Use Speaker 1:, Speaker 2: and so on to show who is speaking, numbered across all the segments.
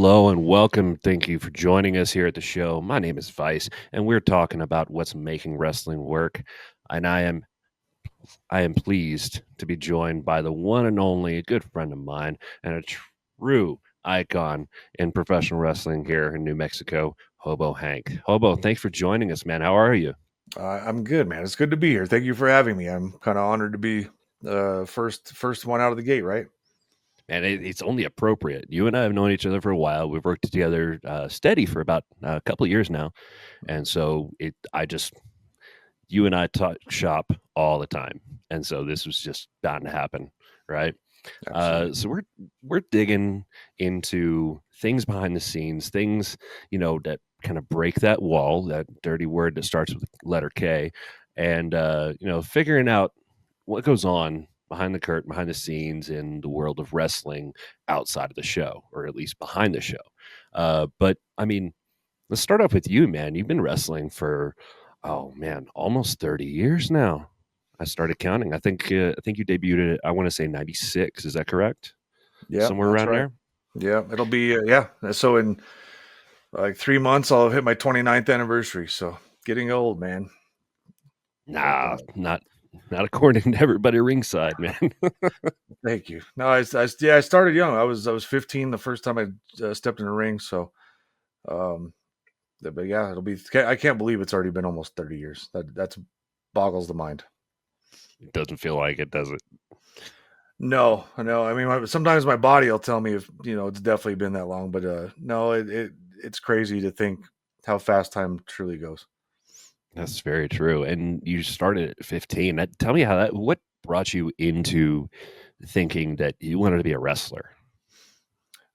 Speaker 1: Hello and welcome. Thank you for joining us here at the show. My name is Vice, and we're talking about what's making wrestling work. And I am pleased to be joined by the one and only, a good friend of mine, and a true icon in professional wrestling here in New Mexico, Hobo Hank. Hobo, thanks for joining us, man. How are you?
Speaker 2: I'm good, man. It's good to be here. Thank you for having me. I'm kind of honored to be first one out of the gate, right?
Speaker 1: And it's only appropriate. You and I have known each other for a while. We've worked together steady for about a couple of years now, and so you and I talk shop all the time, and so this was just bound to happen, right?
Speaker 2: Absolutely.
Speaker 1: So we're digging into things behind the scenes, things that kind of break that wall, that dirty word that starts with the letter K, and figuring out what goes on behind the curtain, behind the scenes in the world of wrestling outside of the show, or at least behind the show. But I mean, let's start off with you, man. You've been wrestling for, oh man, almost 30 years now. I started counting. I think you debuted at, I want to say 96. Is that correct?
Speaker 2: Yeah,
Speaker 1: Somewhere
Speaker 2: that's
Speaker 1: around
Speaker 2: right.
Speaker 1: there?
Speaker 2: Yeah, it'll be yeah. So in like 3 months, I'll hit my 29th anniversary. So getting old, man. But
Speaker 1: Nah, not according to everybody ringside, man.
Speaker 2: thank you. No, yeah, I started young. I was 15 the first time I stepped in the ring. So, um, but yeah, it'll be. I can't believe it's already been almost 30 years. That's boggles the mind.
Speaker 1: It doesn't feel like it, does it?
Speaker 2: No, no. I mean, sometimes my body will tell me if it's definitely been that long, but no, it's crazy to think how fast time truly goes.
Speaker 1: That's very true. And you started at 15. Tell me what brought you into thinking that you wanted to be a wrestler?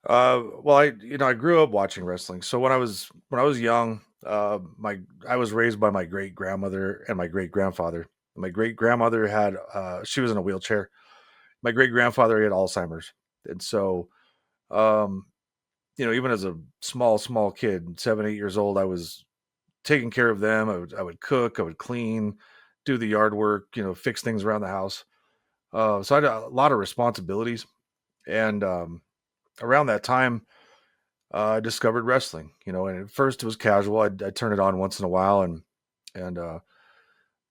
Speaker 2: Well, I grew up watching wrestling. So when I was young, I was raised by my great grandmother and my great grandfather. My great grandmother had she was in a wheelchair. My great grandfather had Alzheimer's, and so um, even as a small kid, 7 8 years old, I was taking care of them. I would cook, I would clean, do the yard work, fix things around the house. So I had a lot of responsibilities. And around that time, I discovered wrestling. And at first it was casual. I'd turn it on once in a while, and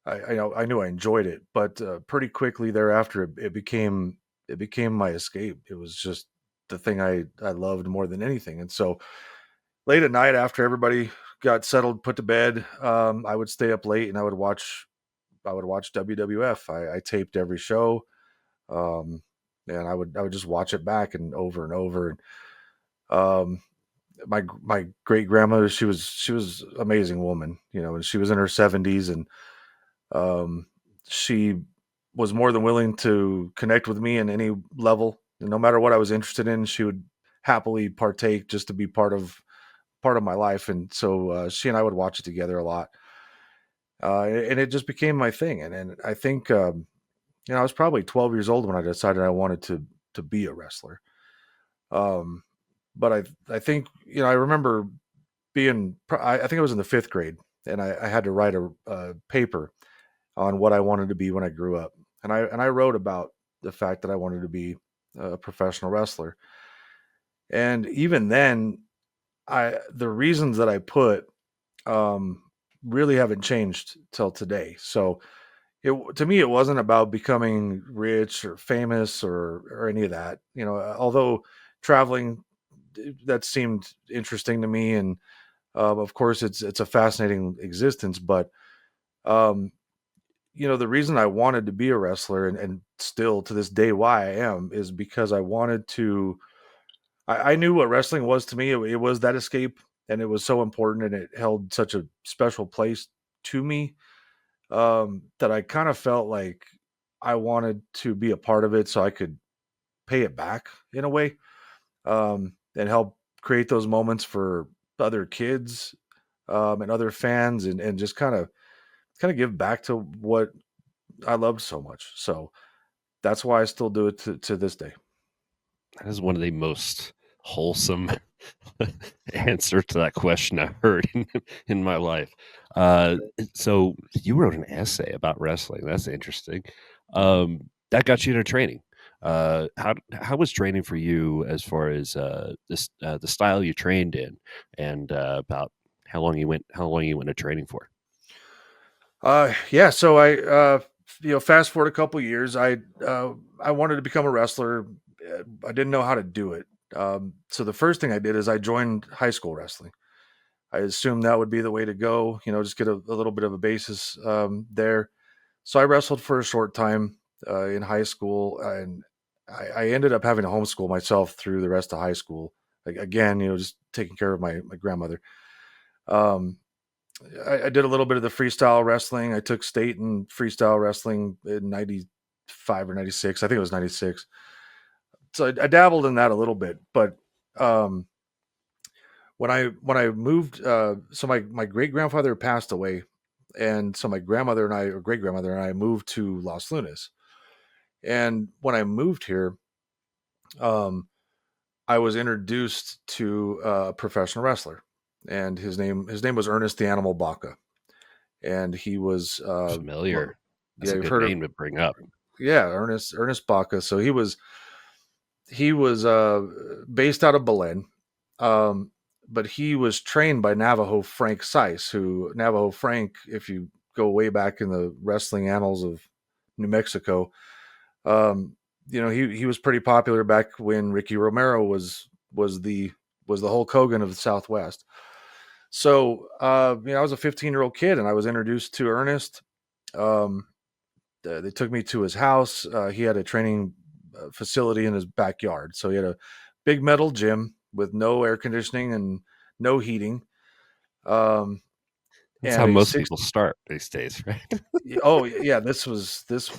Speaker 2: I knew I enjoyed it. But pretty quickly thereafter, it became my escape. It was just the thing I loved more than anything. And so late at night after everybody got settled, put to bed, I would stay up late and I would watch WWF. I taped every show, um, and I would just watch it back and over. Um, my great grandmother, she was amazing woman, and she was in her 70s, and um, she was more than willing to connect with me in any level, and no matter what I was interested in, she would happily partake just to be part of my life. And so she and I would watch it together a lot, and it just became my thing. And I think I was probably 12 years old when I decided I wanted to be a wrestler. Um, but I think I remember I think I was in the fifth grade, and I had to write a paper on what I wanted to be when I grew up, and I wrote about the fact that I wanted to be a professional wrestler. And even then, the reasons that I put um, really haven't changed till today. So to me, it wasn't about becoming rich or famous or any of that. Although traveling, that seemed interesting to me, and of course, it's a fascinating existence. But um, the reason I wanted to be a wrestler, and still to this day why I am, is because I wanted to. I knew what wrestling was to me. It was that escape, and it was so important, and it held such a special place to me, that I kind of felt like I wanted to be a part of it so I could pay it back in a way, and help create those moments for other kids, and other fans, and just kind of give back to what I loved so much. So that's why I still do it to this day.
Speaker 1: That is one of the most wholesome answer to that question I've heard in my life. Uh, so you wrote an essay about wrestling. That's interesting. That got you into training. How was training for you as far as the style you trained in, and about how long you went to training for?
Speaker 2: Yeah, so fast forward a couple years, I wanted to become a wrestler. I didn't know how to do it. So the first thing I did is I joined high school wrestling. I assumed that would be the way to go, just get a little bit of a basis there. So I wrestled for a short time in high school, and I ended up having to homeschool myself through the rest of high school. Like, again, just taking care of my grandmother. Um, I did a little bit of the freestyle wrestling. I took state in freestyle wrestling in '95 or '96. I think it was '96. So I dabbled in that a little bit, but um, when I moved, so my great grandfather passed away, and so my grandmother and I, or great grandmother and I, moved to Los Lunas. And when I moved here, um, I was introduced to a professional wrestler, and his name was Ernest the Animal Baca, and he was
Speaker 1: Familiar. That's
Speaker 2: yeah,
Speaker 1: a
Speaker 2: you've
Speaker 1: good
Speaker 2: heard of,
Speaker 1: name to bring up.
Speaker 2: yeah, Ernest Baca. So he was based out of Belen, um, but he was trained by Navajo Frank Seiss, who Navajo Frank, if you go way back in the wrestling annals of New Mexico, um, he was pretty popular back when Ricky Romero was the was the Hulk Hogan of the Southwest. So I was a 15-year-old kid, and I was introduced to Ernest. Um, they took me to his house. He had a training facility in his backyard. So he had a big metal gym with no air conditioning and no heating. Um,
Speaker 1: That's
Speaker 2: and
Speaker 1: how
Speaker 2: a
Speaker 1: most
Speaker 2: six
Speaker 1: people start these days, right?
Speaker 2: oh yeah, this was as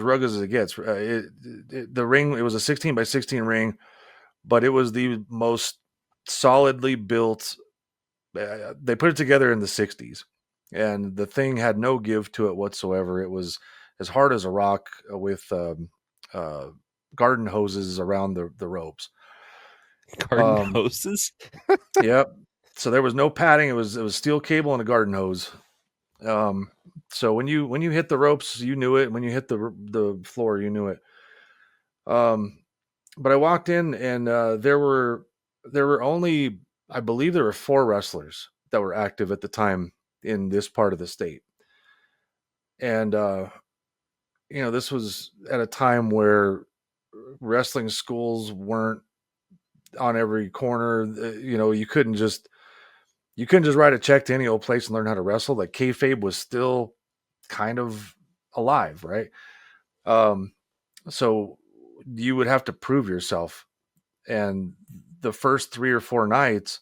Speaker 2: rugged as it gets. The ring, it was a 16 by 16 ring, but it was the most solidly built. They put it together in the 60s, and the thing had no give to it whatsoever. It was as hard as a rock with uh, garden hoses around the ropes.
Speaker 1: Garden
Speaker 2: Um,
Speaker 1: hoses.
Speaker 2: yep. So there was no padding. It was steel cable and a garden hose. Um, so when you hit the ropes, you knew it. When you hit the floor, you knew it. Um, but I walked in, and there were only, I believe there were four wrestlers that were active at the time in this part of the state. And this was at a time where wrestling schools weren't on every corner. You couldn't just write a check to any old place and learn how to wrestle. Like, kayfabe was still kind of alive, right? Um, so you would have to prove yourself, and the first 3 or 4 nights,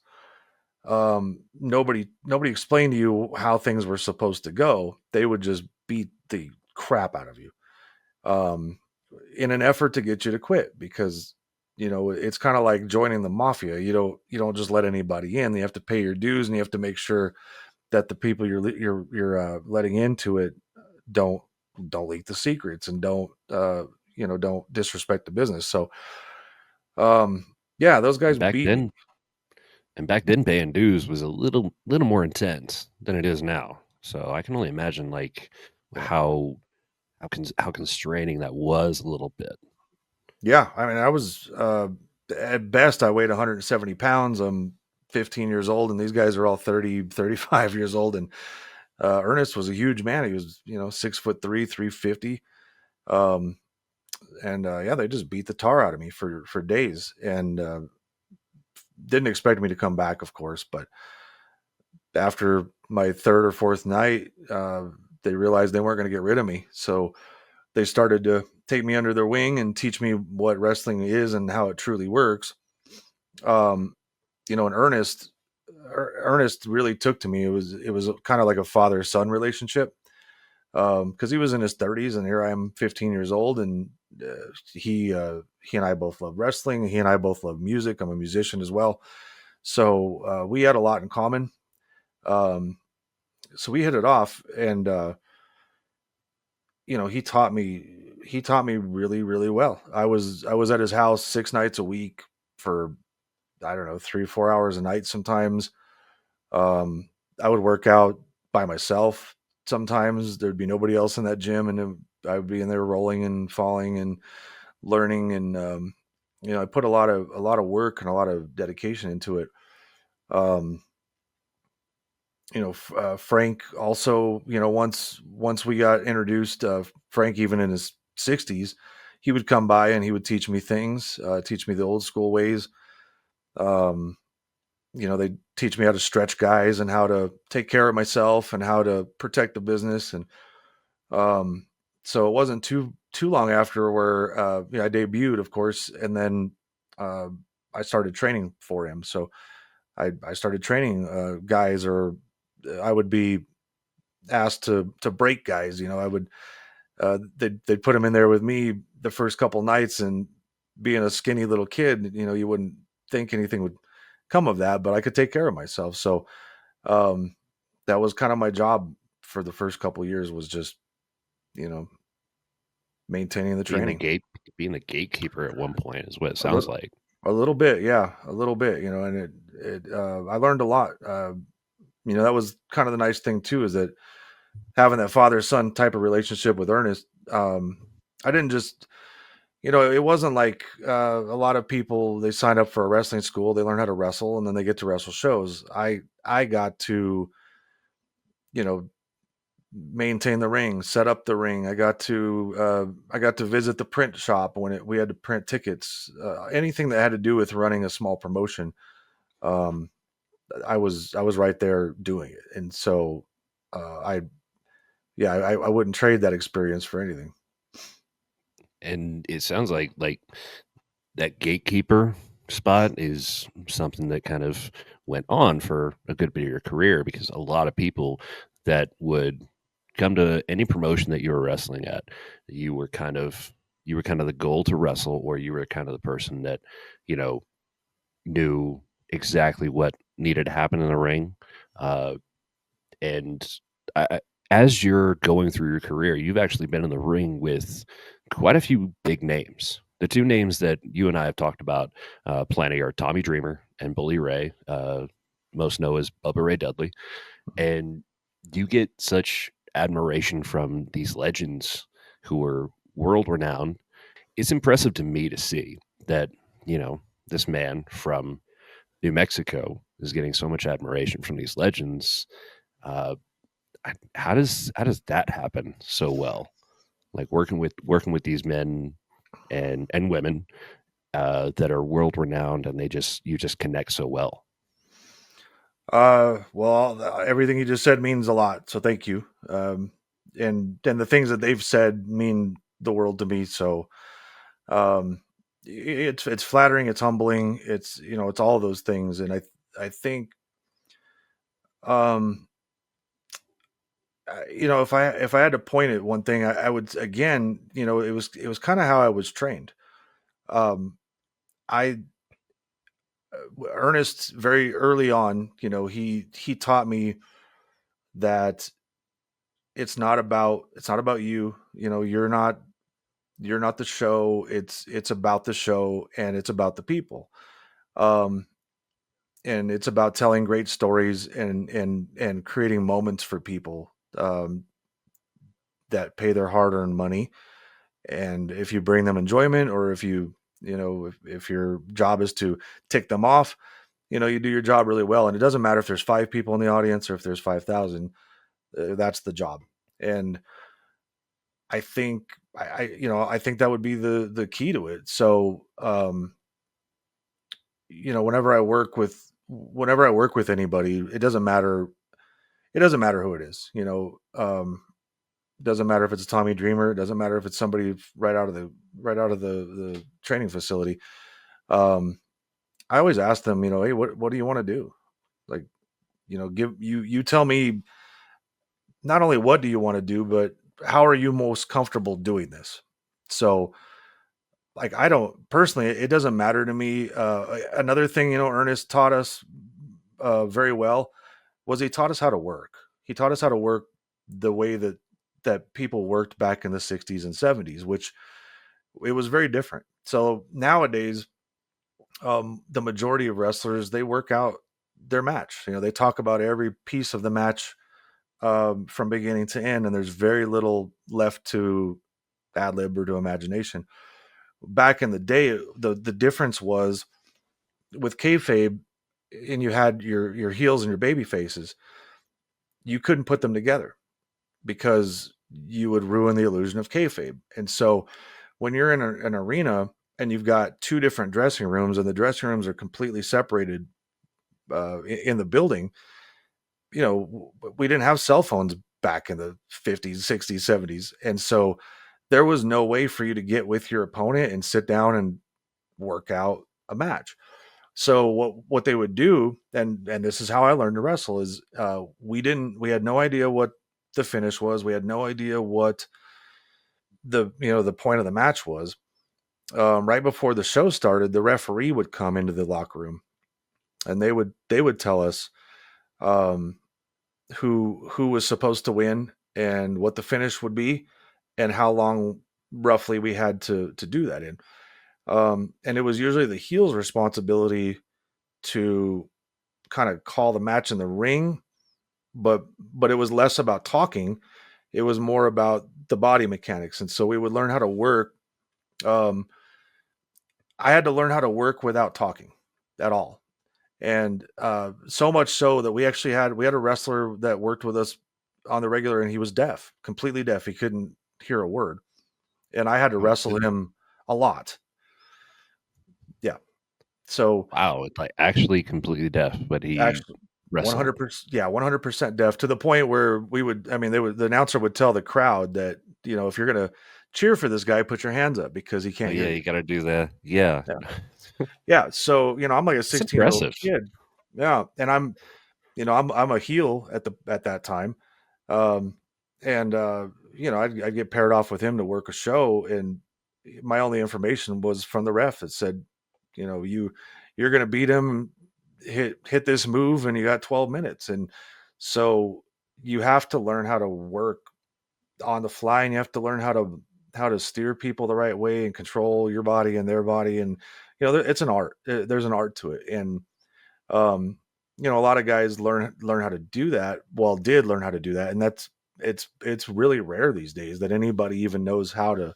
Speaker 2: nobody explained to you how things were supposed to go. They would just beat the crap out of you, um, in an effort to get you to quit, because it's kind of like joining the mafia. You don't just let anybody in. You have to pay your dues, and you have to make sure that the people you're letting into it don't don't leak the secrets, and don't disrespect the business. So um yeah, those guys
Speaker 1: And back
Speaker 2: beat me.
Speaker 1: then, paying dues was a little more intense than it is now. So I can only imagine like
Speaker 2: Yeah.
Speaker 1: how how constraining that was a little bit.
Speaker 2: Yeah, I mean, I was at best I weighed 170 pounds. I'm 15 years old, and these guys are all 30, 35 years old. And Ernest was a huge man. He was 6'3", 350. Um and yeah, they just beat the tar out of me for days, and didn't expect me to come back, of course. But after my third or fourth night, they realized they weren't going to get rid of me. So they started to take me under their wing and teach me what wrestling is and how it truly works. Um, and Ernest really took to me. It was kind of like a father son relationship, because he was in his 30s, and here I am, 15 years old, and he and I both love wrestling. He and I both love music. I'm a musician as well, so we had a lot in common. Um, so we hit it off, and he taught me really, really well. I was at his house 6 nights a week for, I don't know, 3 4 hours a night sometimes. I would work out by myself. Sometimes there'd be nobody else in that gym, and I would be in there rolling and falling and learning, and I put a lot of work and a lot of dedication into it. Um, Frank also, once we got introduced, Frank, even in his 60s, he would come by and he would teach me things, teach me the old school ways. Um, they teach me how to stretch guys and how to take care of myself and how to protect the business. And um, so it wasn't too long after where I debuted, of course, and then uh, I started training for him. So I started training guys, or I would be asked to break guys. I would they'd put him in there with me the first couple nights, and being a skinny little kid, you wouldn't think anything would come of that, but I could take care of myself. So um, that was kind of my job for the first couple years, was just you know maintaining the
Speaker 1: Being the
Speaker 2: training.
Speaker 1: gate being the gatekeeper at one point is what it
Speaker 2: A
Speaker 1: sounds
Speaker 2: little,
Speaker 1: like.
Speaker 2: a little bit, yeah, a little bit, and I learned a lot. That was kind of the nice thing too, is that having that father son type of relationship with Ernest. I didn't just, it wasn't like a lot of people, they sign up for a wrestling school, they learn how to wrestle, and then they get to wrestle shows. I got to, you know, maintain the ring, set up the ring. I got to visit the print shop when we had to print tickets. Anything that had to do with running a small promotion, um, I was right there doing it, and so I yeah, I wouldn't trade that experience for anything.
Speaker 1: And it sounds like that gatekeeper spot is something that kind of went on for a good bit of your career, because a lot of people that would come to any promotion that you were wrestling at, you were kind of you were kind of the goal to wrestle, or you were kind of the person that, you know, knew exactly what needed to happen in the ring. Uh, and as you're going through your career, you've actually been in the ring with quite a few big names. The two names that you and I have talked about plenty are Tommy Dreamer and Bully Ray, most know as Bubba Ray Dudley. And you get such admiration from these legends who are world renowned. It's impressive to me to see that, you know, this man from New Mexico is getting so much admiration from these legends. Uh, how does that happen so well? Like working with these men and women that are world renowned, and you just connect so well.
Speaker 2: Well, everything you just said means a lot, so thank you. And the things that they've said mean the world to me. So, um, it's flattering, it's humbling, it's all those things, and I think, um, if I had to point at one thing, I would, again, it was kind of how I was trained. Um, I Ernest, very early on, he taught me that it's not about you. You're not the show. It's about the show, and it's about the people. Um, and it's about telling great stories, and creating moments for people, that pay their hard-earned money. And if you bring them enjoyment, or if if your job is to tick them off, you do your job really well. And it doesn't matter if there's 5 people in the audience or if there's 5,000. That's the job. And I think I think that would be the key to it. So, whenever I work with anybody, it doesn't matter who it is. It doesn't matter if it's a Tommy Dreamer, it doesn't matter if it's somebody right out of the training facility. Um, I always ask them, hey, what do you want to do? Like, give you tell me, not only what do you want to do, but how are you most comfortable doing this? So, like, I don't personally, it doesn't matter to me. Another thing, Ernest taught us very well, was he taught us how to work. He taught us how to work the way that people worked back in the 60s and 70s, which it was very different. So nowadays, the majority of wrestlers, they work out their match. They talk about every piece of the match, from beginning to end, and there's very little left to ad lib or to imagination. Back in the day, the difference was with kayfabe, and you had your heels and your baby faces, you couldn't put them together because you would ruin the illusion of kayfabe. And so when you're in an arena and you've got two different dressing rooms and the dressing rooms are completely separated in the building, we didn't have cell phones back in the 50s, 60s, 70s. And so there was no way for you to get with your opponent and sit down and work out a match. So what they would do, and this is how I learned to wrestle, is we had no idea what the finish was. We had no idea what the point of the match was. Right before the show started, the referee would come into the locker room, and they would tell us um, who was supposed to win and what the finish would be, and how long roughly we had to do that in. And it was usually the heel's responsibility to kind of call the match in the ring, but it was less about talking. It was more about the body mechanics, and so we would learn how to work. Um, I had to learn how to work without talking at all, and so much so that we had a wrestler that worked with us on the regular, and he was deaf, completely deaf. He couldn't hear a word, and I had to
Speaker 1: Oh,
Speaker 2: wrestle
Speaker 1: goodness.
Speaker 2: him a lot. Yeah, so
Speaker 1: Wow, it's like actually completely deaf, but he
Speaker 2: actually,
Speaker 1: wrestled.
Speaker 2: 100%, yeah, 100% deaf, to the point where the announcer would tell the crowd that, if you're gonna cheer for this guy, put your hands up because he
Speaker 1: Oh
Speaker 2: can't hear
Speaker 1: yeah,
Speaker 2: you.
Speaker 1: you got to do that. Yeah,
Speaker 2: Yeah, yeah. So I'm like a
Speaker 1: it's
Speaker 2: 16-year-old
Speaker 1: impressive.
Speaker 2: kid. Yeah, and I'm a heel at that time. Um, and I'd get paired off with him to work a show, and my only information was from the ref that said, you're gonna beat him, hit this move, and you got 12 minutes. And so you have to learn how to work on the fly, and you have to learn how to steer people the right way and control your body and their body. And it's an art. There's an art to it. And um a lot of guys learn how to do that, well, did learn how to do that, and it's really rare these days that anybody even knows how to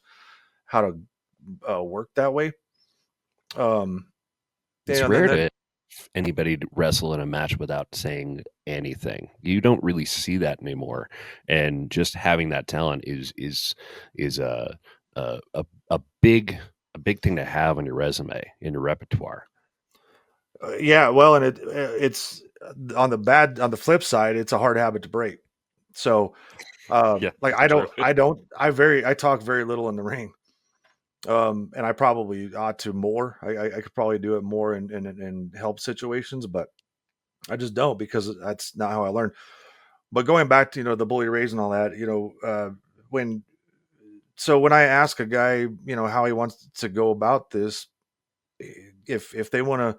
Speaker 2: work that way. um
Speaker 1: It's
Speaker 2: and then,
Speaker 1: rare to anybody to wrestle in a match without saying anything. You don't really see that anymore, and just having that talent is a big thing to have on your resume in your repertoire.
Speaker 2: yeah, well, and it's on the flip side, it's a hard habit to break. So
Speaker 1: Yeah,
Speaker 2: like
Speaker 1: that's true.
Speaker 2: I talk very little in the ring. And I probably ought to more. I could probably do it more in help situations, but I just don't, because that's not how I learned. But going back to the bully raise and all that, when when I ask a guy, how he wants to go about this, if they want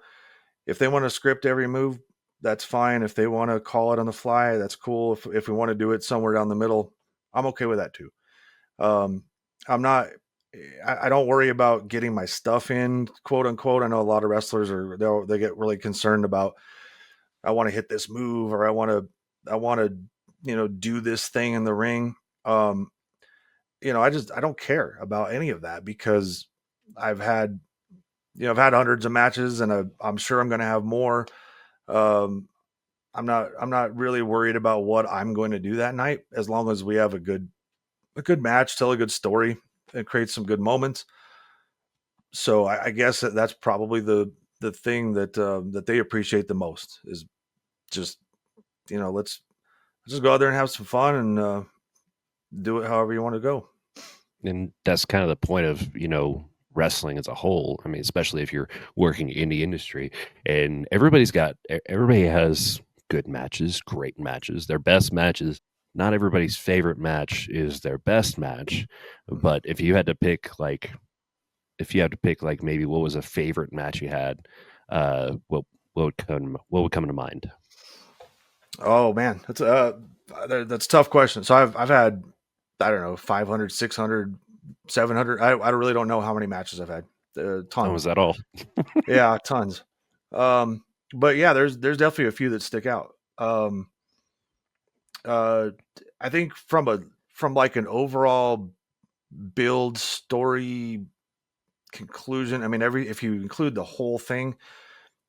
Speaker 2: to script every move, that's fine. If they want to call it on the fly, that's cool. If we want to do it somewhere down the middle, I'm okay with that too. Um, I'm not. I don't worry about getting my stuff in, quote unquote. I know a lot of wrestlers they get really concerned about, I want to hit this move, or I want to do this thing in the ring. Um, I don't care about any of that, because I've had I've had hundreds of matches, and I'm sure I'm going to have more. Um, I'm not really worried about what I'm going to do that night, as long as we have a good match, tell a good story, and create some good moments. So I guess that's probably the thing that they appreciate the most, is just let's just go out there and have some fun, and do it however you want to go.
Speaker 1: And that's kind of the point of wrestling as a whole. I mean, especially if you're working in the industry, and everybody has good matches, great matches, their best matches. Not everybody's favorite match is their best match,
Speaker 2: Mhm.
Speaker 1: but if you had to pick like maybe what was a favorite match you had, what would come to mind?
Speaker 2: Oh man, that's a tough question. So I've had, I don't know, 500, 600, 700. I really don't know how many matches I've had.
Speaker 1: Oh, was
Speaker 2: Tons.
Speaker 1: that all?
Speaker 2: Yeah, tons. But yeah, there's definitely a few that stick out. Uh, I think from like an overall build, story, conclusion. I mean, every if you include the whole thing,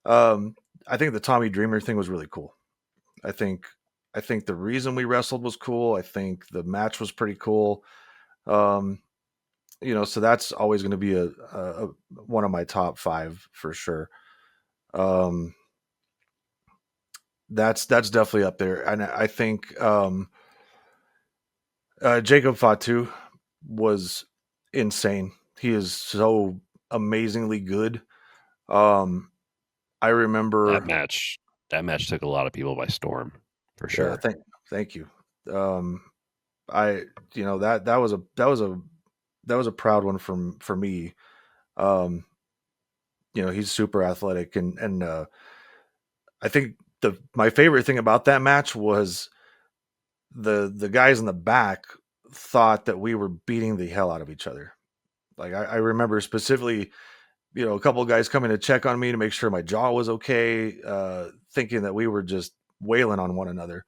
Speaker 2: um, I think the Tommy Dreamer thing was really cool. I think I think the reason we wrestled was cool. I think the match was pretty cool. Um, so that's always going to be a one of my top five for sure. Um, that's definitely up there, and I think Jacob Fatu was insane. He is so amazingly good. Um, I
Speaker 1: That
Speaker 2: remember,
Speaker 1: match that match took a lot of people by storm, for
Speaker 2: yeah,
Speaker 1: sure.
Speaker 2: thank you. Um, I, that was a proud one from for me. Um, he's super athletic, and I think the my favorite thing about that match was the guys in the back thought that we were beating the hell out of each other. Like I remember specifically, a couple of guys coming to check on me to make sure my jaw was okay, thinking that we were just wailing on one another.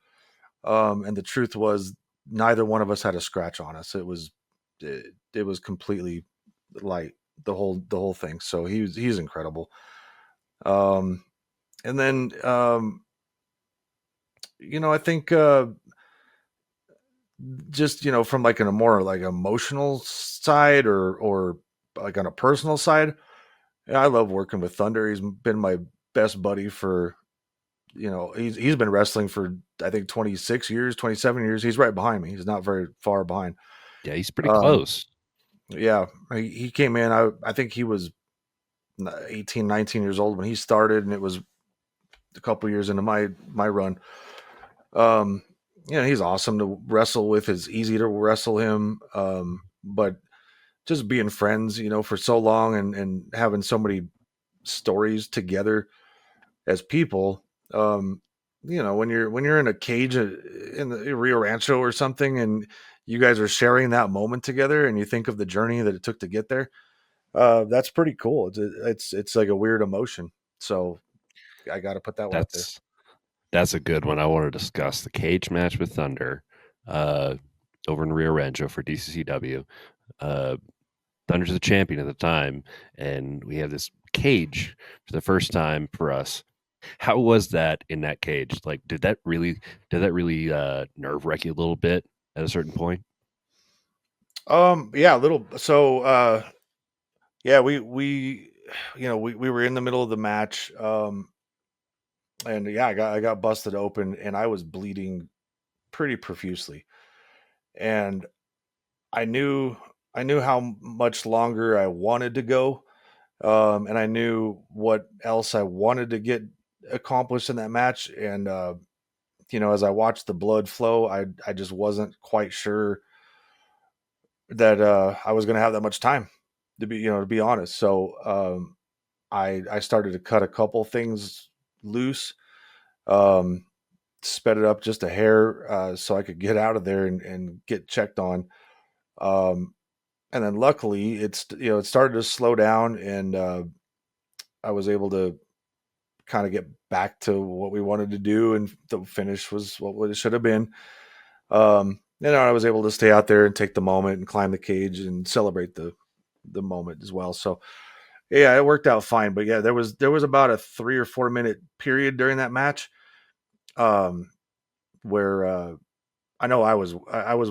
Speaker 2: And the truth was, neither one of us had a scratch on us. It was completely light, the whole thing. So he's incredible. Um, and then I think just from like a more like emotional side, or like on a personal side, yeah, I love working with Thunder. He's been my best buddy for, he's been wrestling for, I think, 26 years, 27 years. He's right behind me. He's not very far behind.
Speaker 1: Yeah, he's pretty
Speaker 2: Um,
Speaker 1: close.
Speaker 2: yeah, he came in. I think he was 18, 19 years old when he started, and it was a couple years into my run. Um, he's awesome to wrestle with. It's easy to wrestle him. But just being friends, for so long, and having so many stories together as people. Um, when you're in a cage in the Rio Rancho or something, and you guys are sharing that moment together, and you think of the journey that it took to get there. That's pretty cool. It's like a weird emotion. So I got to put that one up there.
Speaker 1: That's that's a good one. I want to discuss the cage match with Thunder, uh, over in Rio Rancho for DCCW. Uh, Thunder's the champion at the time, and we have this cage for the first time for us. How was that in that cage? Like, did that really nerve wreck you a little bit at a certain point?
Speaker 2: Yeah, a little. So, yeah, we were in the middle of the match, and yeah, I got busted open, and I was bleeding pretty profusely, and I knew I knew how much longer I wanted to go, and I knew what else I wanted to get accomplished in that match, and as I watched the blood flow, I just wasn't quite sure that I was going to have that much time to be honest. So I started to cut a couple things loose, um, sped it up just a hair, so I could get out of there and get checked on. Um, and then luckily it started to slow down, and I was able to kind of get back to what we wanted to do, and the finish was what it should have been. I was able to stay out there and take the moment and climb the cage and celebrate the moment as well. So yeah, it worked out fine. But yeah, there was about a 3 or 4 minute period during that match, um, where I know I was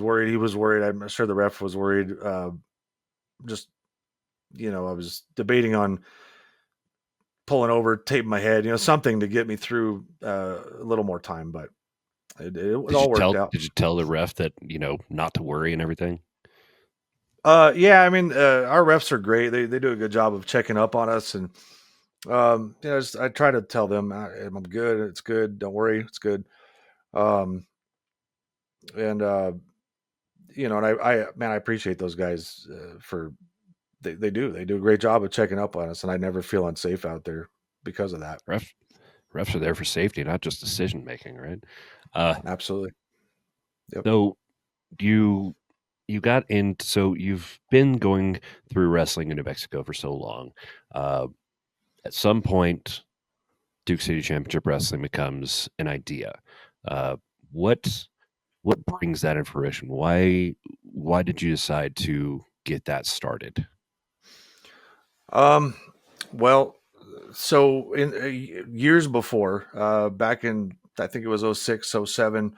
Speaker 2: worried. He was worried. I'm sure the ref was worried. Just I was debating on pulling over, taping my head, something to get me through a little more time. But it
Speaker 1: Did you
Speaker 2: all worked
Speaker 1: tell
Speaker 2: out.
Speaker 1: did you tell the ref that not to worry and everything?
Speaker 2: Yeah, I mean, our refs are great. They do a good job of checking up on us, and I try to tell them I'm good. It's good. Don't worry, it's good. Um, and and man, I appreciate those guys for they do a great job of checking up on us, and I never feel unsafe out there because of that.
Speaker 1: Refs are there for safety, not just decision making, right? Uh,
Speaker 2: Absolutely. Yep.
Speaker 1: so you got in. So you've been going through wrestling in New Mexico for so long. Uh, at some point, Duke City Championship Wrestling becomes an idea. Uh, what what brings that in fruition? Why did you decide to get that started?
Speaker 2: Um, well, so in years before, back in I think it was '06, '07.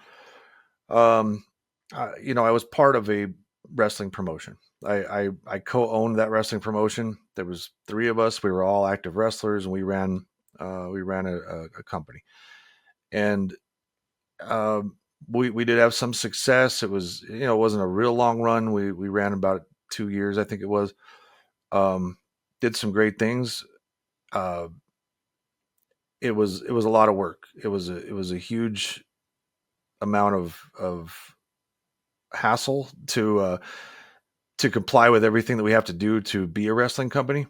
Speaker 2: um, I was part of a wrestling promotion. I co-owned that wrestling promotion. There was three of us. We were all active wrestlers, and we ran a company. And we did have some success. It was it wasn't a real long run. We ran about 2 years, I think it was. Um, did some great things. Uh, it was a lot of work. It was a huge amount of hassle to comply with everything that we have to do to be a wrestling company.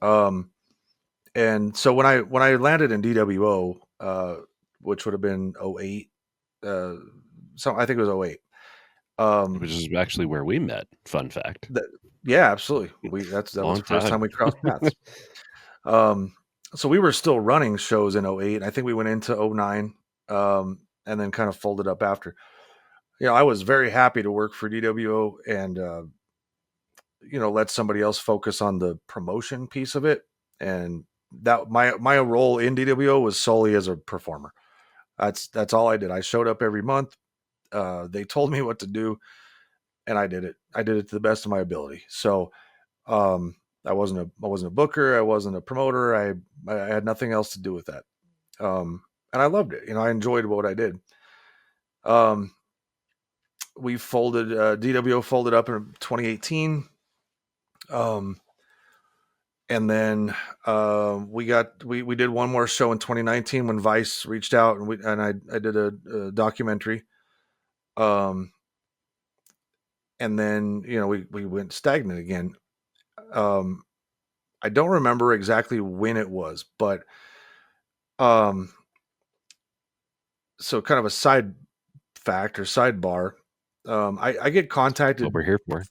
Speaker 2: Um, and so when I landed in DWO, which would have been '08, uh, so I think it was '08.
Speaker 1: Which
Speaker 2: Um,
Speaker 1: is actually where we met. Fun fact.
Speaker 2: that, yeah, absolutely. That was
Speaker 1: Long
Speaker 2: the first time
Speaker 1: time.
Speaker 2: we crossed paths. Um, so we were still running shows in '08. I think we went into '09, and then kind of folded up after. I was very happy to work for DWO and let somebody else focus on the promotion piece of it. And that my role in DWO was solely as a performer. That's all I did. I showed up every month. They told me what to do, and I did it. I did it to the best of my ability. So um, I wasn't a booker. I wasn't a promoter. I had nothing else to do with that. And I loved it. I enjoyed what I did. Um, we folded. DWO folded up in 2018. Um, and then we did one more show in 2019 when Vice reached out, and I did a documentary. Um, and then we went stagnant again. Um, I don't remember exactly when it was, but um, so kind of a side fact or sidebar. I get
Speaker 1: That's what
Speaker 2: contacted.
Speaker 1: we're here for.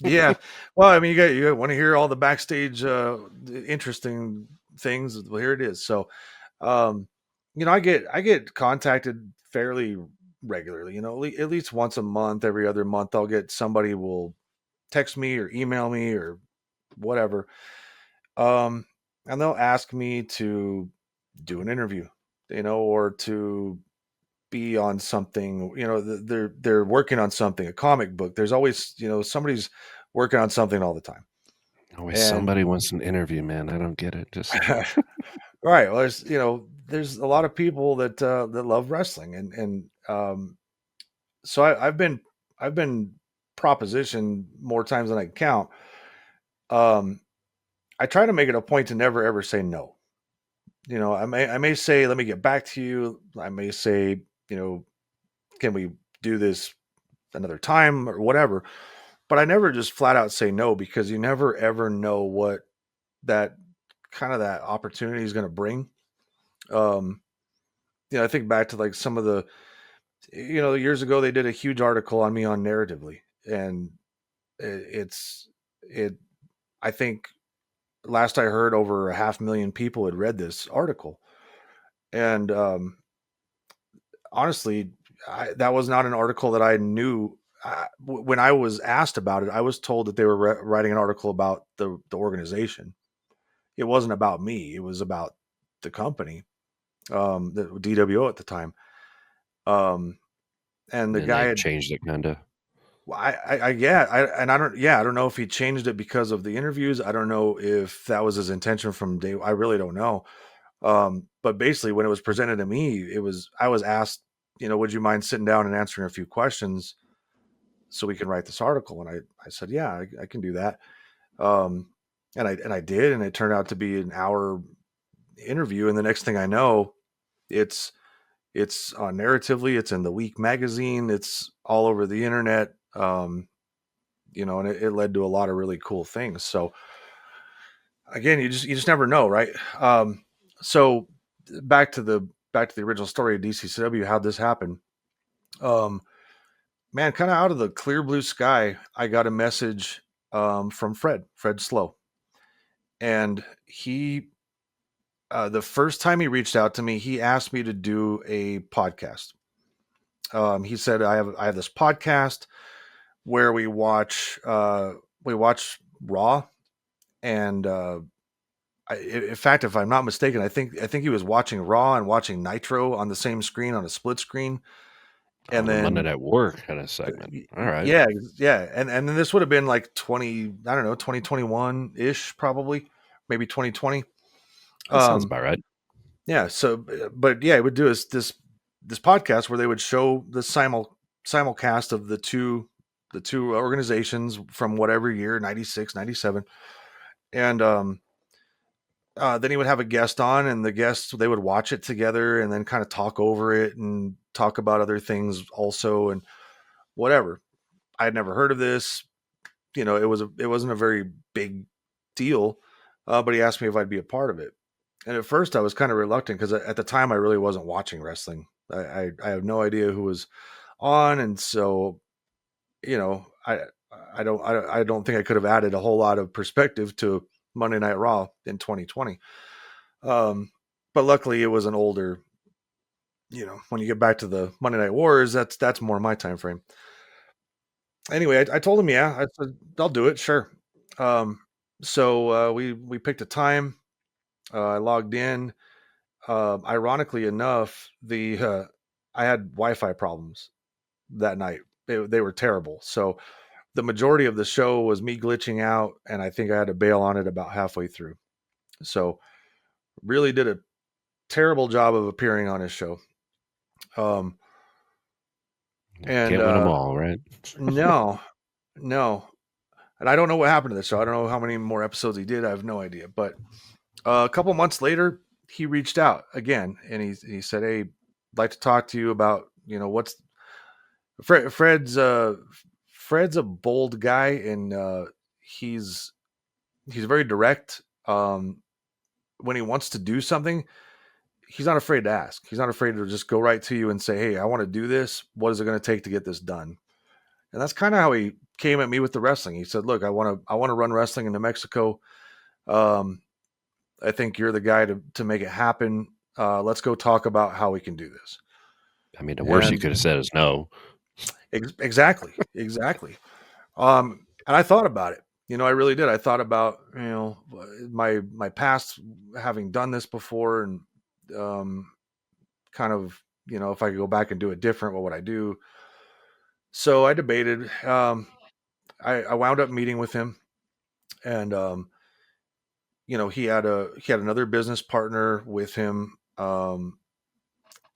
Speaker 2: Yeah, well, I mean, you want to hear all the backstage interesting things. Well, here it is. So, um, I get contacted fairly regularly. At least once a month, every other month, I'll get somebody will text me or email me or whatever, um, and they'll ask me to do an interview, or to be on something. They're working on something, a comic book. There's always somebody's working on something all the time.
Speaker 1: Always
Speaker 2: And
Speaker 1: somebody wants an interview, man. I don't get it. Just
Speaker 2: right, well, there's a lot of people that love wrestling, and so I've been propositioned more times than I can count. um I try to make it a point to never ever say no. I may say, let me get back to you. I may say, can we do this another time or whatever. But I never just flat out say no, because you never ever know what that that opportunity is going to bring. Um, I think back to like some of the, years ago they did a huge article on me on Narratively, and it. I think last I heard, over 500,000 people had read this article, and honestly, that was not an article that I knew. When I was asked about it, I was told that they were writing an article about the organization. It wasn't about me. It was about the company, the DWO at the time. Um, and the
Speaker 1: then
Speaker 2: guy
Speaker 1: they
Speaker 2: had,
Speaker 1: changed it, kind of.
Speaker 2: yeah, I don't know if he changed it because of the interviews. I don't know if that was his intention from day. I really don't know. But basically, when it was presented to me, I was asked, would you mind sitting down and answering a few questions so we can write this article? And I said, yeah, I can do that. Um, and I did, and it turned out to be an hour interview. And the next thing I know, it's on Narratively, it's in the Week magazine, it's all over the internet. And it led to a lot of really cool things. So again, you just never know, right? So back to the original story of DCCW, how'd this happen? Um, man, kind of out of the clear blue sky, I got a message from Fred Slow, and the first time he reached out to me, he asked me to do a podcast. He said, I have this podcast where we watch we watched Raw, and in fact, if I'm not mistaken, I think he was watching Raw and watching Nitro on the same screen on a split screen,
Speaker 1: Oh,
Speaker 2: and
Speaker 1: the Monday
Speaker 2: then
Speaker 1: Night War kind of segment. All right.
Speaker 2: yeah, yeah, and then this would have been like 20, I don't know, 2021 ish, probably, maybe 2020.
Speaker 1: That sounds
Speaker 2: Um,
Speaker 1: about right.
Speaker 2: yeah. So, but yeah, it would do this podcast where they would show the simulcast of the two organizations from whatever year, 96, 97, and then he would have a guest on, and the guests, they would watch it together and then kind of talk over it and talk about other things also and whatever. I had never heard of this. It wasn't a very big deal, but he asked me if I'd be a part of it. And at first, I was kind of reluctant because at the time I really wasn't watching wrestling. I have no idea who was on, and so you know I don't think I could have added a whole lot of perspective to Monday Night Raw in 2020. Um, but luckily, it was an older. When you get back to the Monday Night Wars, that's more my time frame. Anyway, I told him, yeah, I said I'll do it, sure. Um, so we picked a time. I logged in. Ironically enough, the I had Wi-Fi problems that night. They were terrible. So the majority of the show was me glitching out, and I think I had to bail on it about halfway through. So really did a terrible job of appearing on his show. Um, and
Speaker 1: Can't win them all, right?
Speaker 2: no, no, and I don't know what happened to this show. I don't know how many more episodes he did. I have no idea. But a couple months later, he reached out again, and he said, "Hey, I'd like to talk to you about what's Fred's Fred's a bold guy, and he's very direct. When he wants to do something, he's not afraid to ask. He's not afraid to just go right to you and say, "Hey, I want to do this. What is it going to take to get this done?" And that's kind of how he came at me with the wrestling. He said, "Look, I want to run wrestling in New Mexico. Um, I think you're the guy to make it happen. Let's go talk about how we can do this."
Speaker 1: I mean, the worst you
Speaker 2: And
Speaker 1: could have said is no.
Speaker 2: exactly, exactly. And I thought about it. I really did. I thought about my past, having done this before, and um, kind of if I could go back and do it different, what would I do? So I debated. I wound up meeting with him, and he had another business partner with him.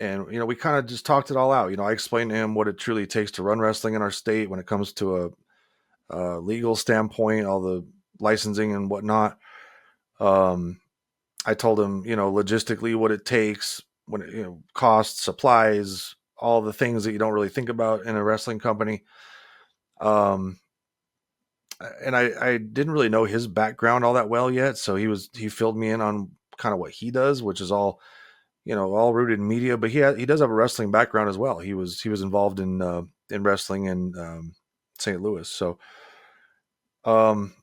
Speaker 2: And we kind of just talked it all out. I explained to him what it truly takes to run wrestling in our state when it comes to a legal standpoint, all the licensing and whatnot. Um, I told him, logistically what it takes, when costs, supplies, all the things that you don't really think about in a wrestling company. Um, and I didn't really know his background all that well yet, so he filled me in on kind of what he does, which is all rooted in media. But he does have a wrestling background as well. He was involved in wrestling in St. Louis. So um,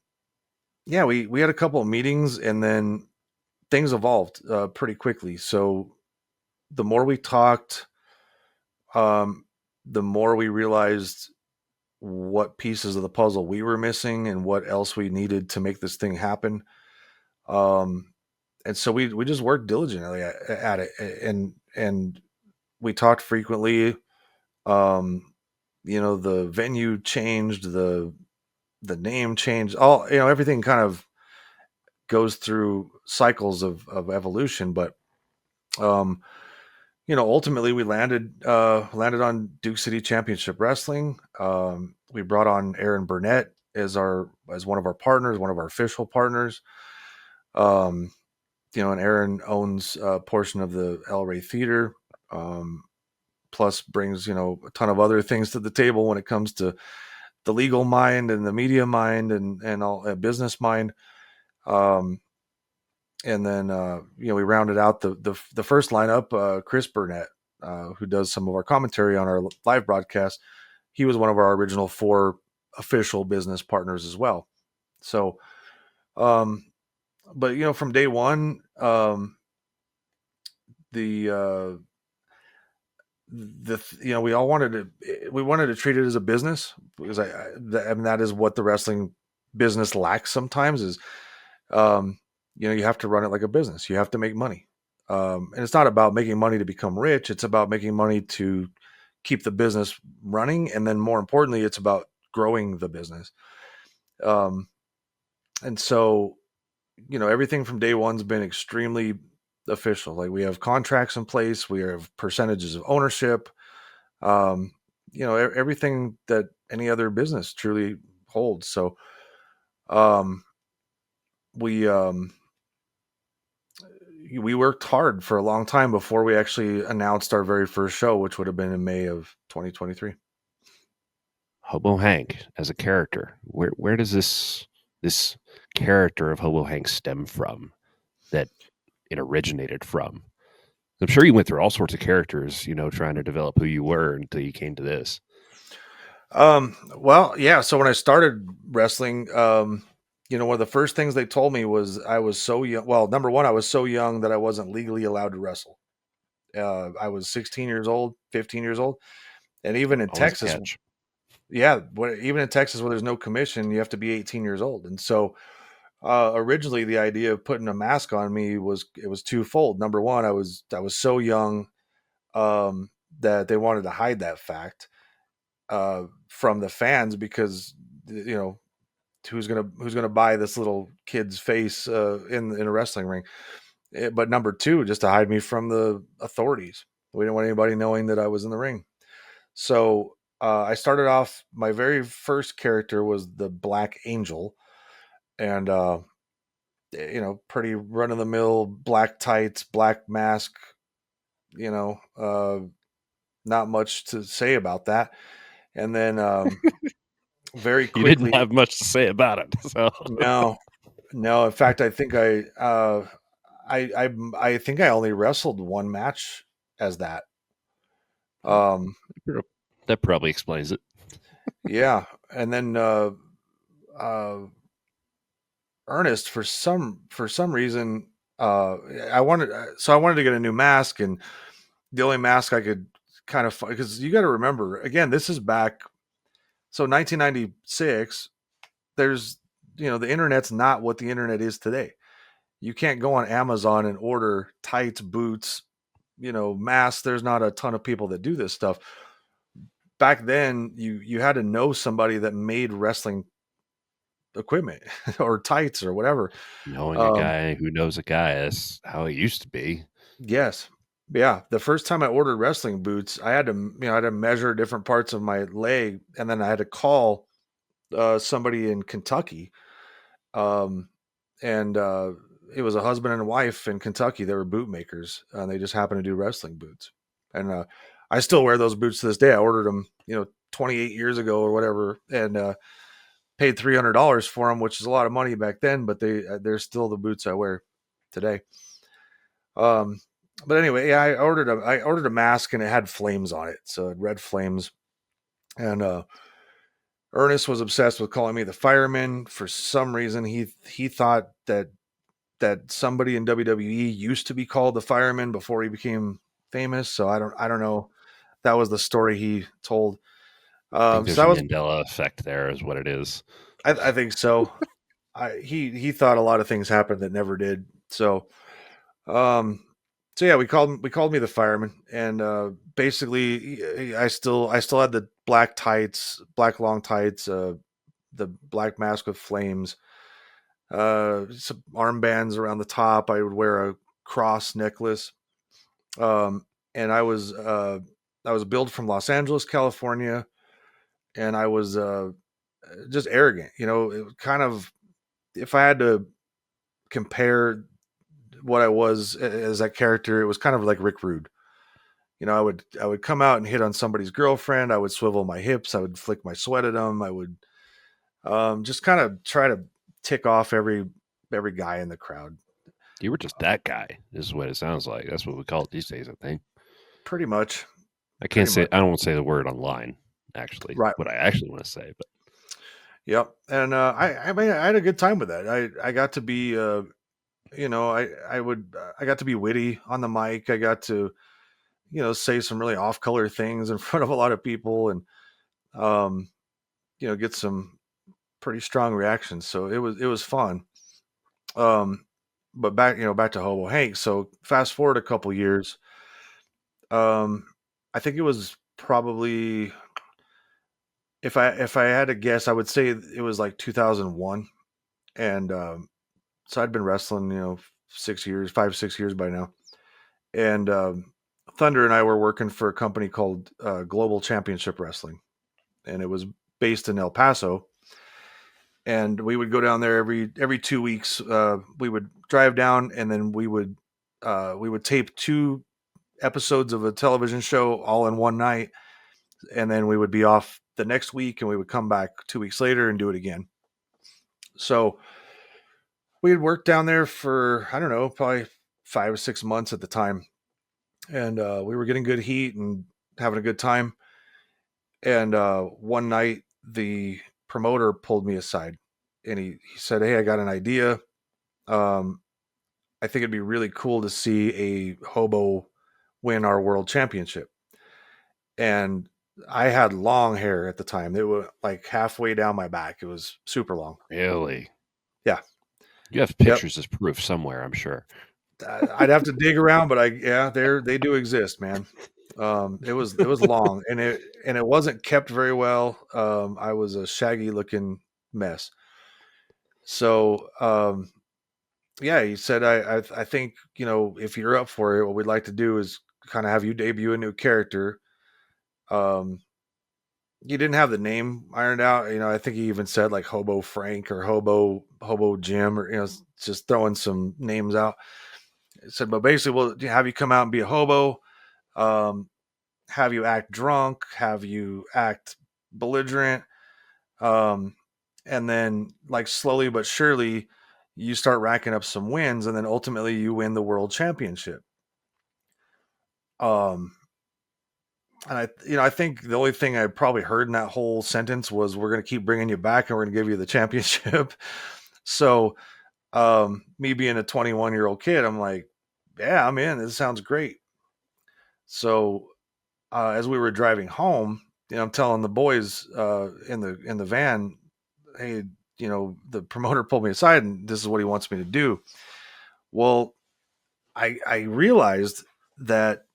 Speaker 2: yeah, we had a couple of meetings, and then things evolved pretty quickly. So the more we talked, um, the more we realized what pieces of the puzzle we were missing and what else we needed to make this thing happen. Um, and so we just worked diligently at it, and we talked frequently. Um, the venue changed, the name changed, all everything kind of goes through cycles of evolution. But um, ultimately we landed on Duke City Championship Wrestling. We brought on Aaron Burnett as one of our partners, one of our official partners. Um, and Aaron owns a portion of the El Rey Theater. Um, Plus brings a ton of other things to the table when it comes to the legal mind and the media mind and all business mind. Um, and then we rounded out the first lineup. Chris Burnett, who does some of our commentary on our live broadcast, he was one of our original four official business partners as well. So, um, but from day one, the we all wanted to treat it as a business, because I mean that is what the wrestling business lacks sometimes is, um, you have to run it like a business. You have to make money. And it's not about making money to become rich. It's about making money to keep the business running. And then more importantly, it's about growing the business. Um, and so, everything from day one's been extremely official. Like we have contracts in place, we have percentages of ownership, um, everything that any other business truly holds. So, um, we, um, we worked hard for a long time before we actually announced our very first show, which would have been in May of 2023.
Speaker 1: Hobo Hank as a character. Where does this character of Hobo Hank stem from? That it originated from? I'm sure you went through all sorts of characters, trying to develop who you were until you came to this.
Speaker 2: Well, yeah. So when I started wrestling, one of the first things they told me was I was so young. Well, number one, I was so young that I wasn't legally allowed to wrestle. I was 16 years old, 15 years old, and even in
Speaker 1: Always a
Speaker 2: Texas,
Speaker 1: catch.
Speaker 2: yeah, even in Texas where there's no commission, you have to be 18 years old. And so originally, the idea of putting a mask on me was twofold. Number one, I was so young, that they wanted to hide that fact from the fans because who's gonna buy this little kid's face in a wrestling ring. But number two, just to hide me from the authorities. We didn't want anybody knowing that I was in the ring. So I started off. My very first character was the Black Angel, and pretty run of the mill, black tights, black mask. You know, uh, Not much to say about that. And then very
Speaker 1: You didn't
Speaker 2: quickly,
Speaker 1: have much to say about it, so
Speaker 2: no, no. In fact, I think I only wrestled one match as that. Um,
Speaker 1: that probably explains it.
Speaker 2: yeah, and then uh, Ernest, for some reason, I wanted to get a new mask, and the only mask I could kind of, because you got to remember again, this is back, so 1996. There's the internet's not what the internet is today. You can't go on Amazon and order tights, boots, masks. There's not a ton of people that do this stuff. Back then, you had to know somebody that made wrestling equipment or tights or whatever.
Speaker 1: Knowing a
Speaker 2: Um,
Speaker 1: guy who knows a guy, that's how it used to be.
Speaker 2: yes, yeah. The first time I ordered wrestling boots, I had to measure different parts of my leg, and then I had to call somebody in Kentucky. Um, and It was a husband and wife in Kentucky. They were boot makers, and they just happened to do wrestling boots. And I still wear those boots to this day. I ordered them, 28 years ago or whatever, and paid $300 for them, which is a lot of money back then. But they're still the boots I wear today. Um, but anyway, yeah, I ordered a mask, and it had flames on it, so it had red flames. And Ernest was obsessed with calling me the fireman. For some reason, he thought that somebody in WWE used to be called the fireman before he became famous. So I don't know. That was the story he told.
Speaker 1: I think
Speaker 2: So
Speaker 1: there's
Speaker 2: that
Speaker 1: a
Speaker 2: was
Speaker 1: Mandela effect there, is what it is.
Speaker 2: I think so. He thought a lot of things happened that never did. Um so yeah, we called me the fireman, and basically I still had the black tights, black long tights, the black mask with flames, some armbands around the top. I would wear a cross necklace. Um, and I was billed from Los Angeles, California, and I was just arrogant. It was kind of, if I had to compare what I was as that character, it was kind of like Rick Rude. I would come out and hit on somebody's girlfriend. I would swivel my hips. I would flick my sweat at them. I would just kind of try to tick off every guy in the crowd.
Speaker 1: You were just that guy, is what it sounds like. That's what we call it these days, I think.
Speaker 2: Pretty much,
Speaker 1: I can't
Speaker 2: pretty
Speaker 1: say,
Speaker 2: much.
Speaker 1: I don't want to say the word online, actually,
Speaker 2: Right.
Speaker 1: what I actually want to say, but
Speaker 2: Yep. And I mean, I had a good time with that. I got to be I got to be witty on the mic. I got to say some really off color things in front of a lot of people, and um, get some pretty strong reactions. So it was fun. Um, but back to Hobo Hank. So fast forward a couple years. Um, I think it was probably, if I had to guess, I would say it was like 2001. And so I'd been wrestling, 6 years, 5 6 years by now. And Thunder and I were working for a company called Global Championship Wrestling, and it was based in El Paso. And we would go down there every 2 weeks. We would drive down, and then we would tape 2 episodes of a television show all in one night, and then we would be off the next week, and we would come back 2 weeks later and do it again. So we had worked down there for, I don't know, probably 5 or 6 months at the time, and we were getting good heat and having a good time. And one night, the promoter pulled me aside, and he said, "Hey, I got an idea. Um, I think it'd be really cool to see a hobo win our world championship." And I had long hair at the time. It was like halfway down my back. It was super long.
Speaker 1: Really?
Speaker 2: Yeah.
Speaker 1: You have
Speaker 2: Yep.
Speaker 1: pictures as proof somewhere, I'm sure.
Speaker 2: I'd have to dig around, but yeah, they do exist, man. It was long, and it wasn't kept very well. I was a shaggy looking mess. So yeah, he said, I think, if you're up for it, what we'd like to do is kind of have you debut a new character. Um, he didn't have the name ironed out. I think he even said like Hobo Frank or Hobo Jim, or just throwing some names out. He said, but basically, we'll have you come out and be a hobo. Um, have you act drunk, have you act belligerent, um, and then like slowly but surely you start racking up some wins, and then ultimately you win the world championship. Um, and I think the only thing I probably heard in that whole sentence was, "We're going to keep bringing you back, and we're going to give you the championship." So, me being a 21-year-old kid, I'm like, "Yeah, I'm in. This sounds great." So, as we were driving home, I'm telling the boys in the van, "Hey, the promoter pulled me aside, and this is what he wants me to do." Well, I realized that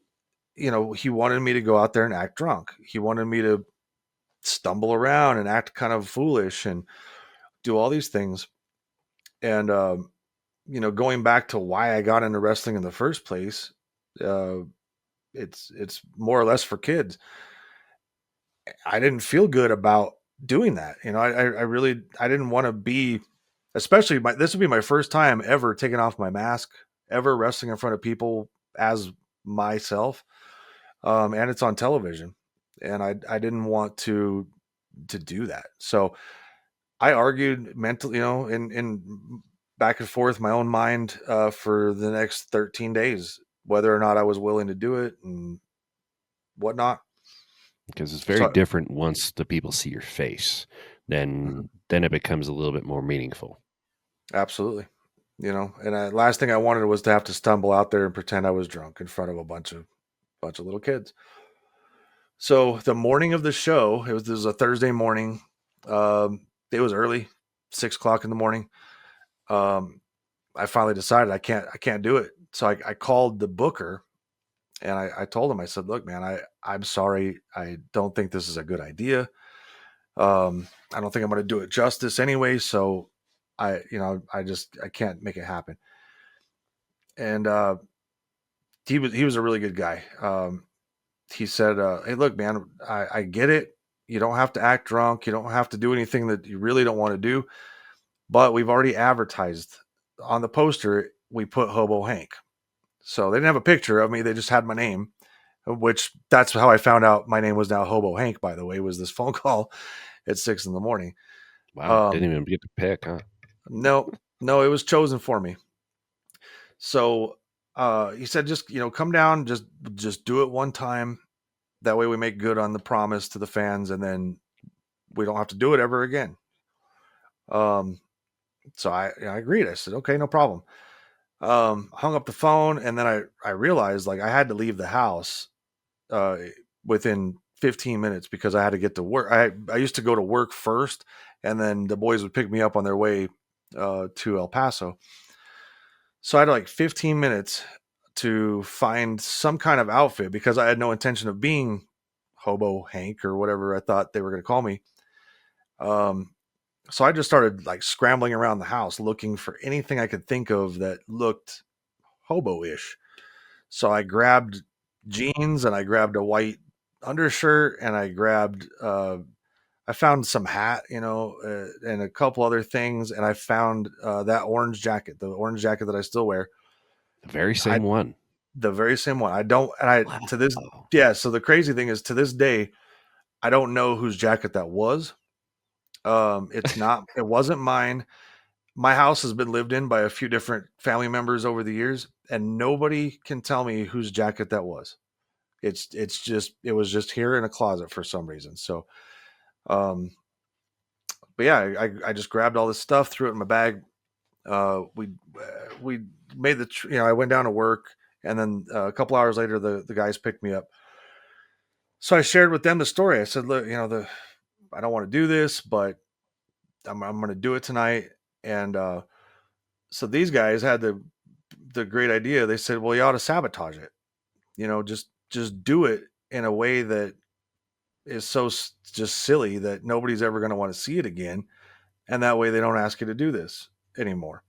Speaker 2: he wanted me to go out there and act drunk. He wanted me to stumble around and act kind of foolish and do all these things. And going back to why I got into wrestling in the first place, uh, it's more or less for kids. I didn't feel good about doing that. I really, I didn't want to be, especially this would be my first time ever taking off my mask, ever wrestling in front of people as myself. And it's on television, and I didn't want to do that. So I argued mentally, in back and forth my own mind, for the next 13 days, whether or not I was willing to do it and whatnot.
Speaker 1: Because it's very
Speaker 2: So
Speaker 1: different once the people see your face.
Speaker 2: mhm,
Speaker 1: Then it becomes a little bit more meaningful.
Speaker 2: absolutely. And last thing I wanted was to have to stumble out there and pretend I was drunk in front of a bunch of little kids. So the morning of the show, this was a Thursday morning. It was early, 6 o'clock in the morning. Um, I finally decided I can't do it. So I called the booker, and I told him, I said, "Look, man, I'm sorry. I don't think this is a good idea. I don't think I'm going to do it justice anyway. So I can't make it happen." And he was a really good guy. He said, "Hey, look, man, I get it. You don't have to act drunk. You don't have to do anything that you really don't want to do. But we've already advertised on the poster. We put Hobo Hank. So they didn't have a picture of me. They just had my name, which that's how I found out my name was now Hobo Hank, by the way, was this phone call at 6 in the morning.
Speaker 1: Wow,
Speaker 2: Um,
Speaker 1: didn't even get to pick, huh?
Speaker 2: no, no, it was chosen for me. So he said, just, come down, just do it one time. That way we make good on the promise to the fans, and then we don't have to do it ever again. Um, so I agreed. I said, okay, no problem. Hung up the phone, and then I realized, like, I had to leave the house uh, within 15 minutes because I had to get to work. I used to go to work first, and then the boys would pick me up on their way to El Paso. So I had like 15 minutes to find some kind of outfit because I had no intention of being Hobo Hank or whatever I thought they were going to call me. Um, so I just started like scrambling around the house looking for anything I could think of that looked hobo-ish. So I grabbed jeans and I grabbed a white undershirt and I found some hat, and a couple other things, and I found that orange jacket, the orange jacket that I still wear.
Speaker 1: The very
Speaker 2: I
Speaker 1: same one.
Speaker 2: The very same one. I don't, and I to this,
Speaker 1: Wow.
Speaker 2: yeah. So the crazy thing is, to this day, I don't know whose jacket that was. It's not. It wasn't mine. My house has been lived in by a few different family members over the years, and nobody can tell me whose jacket that was. It's just it was just here in a closet for some reason. So, um, but yeah, I just grabbed all this stuff, threw it in my bag. We made I went down to work, and then a couple hours later, the guys picked me up. So I shared with them the story. I said, look, I don't want to do this, but I'm going to do it tonight. And so these guys had the great idea. They said, well, you ought to sabotage it. Just do it in a way that is just silly that nobody's ever going to want to see it again, and that way they don't ask you to do this anymore.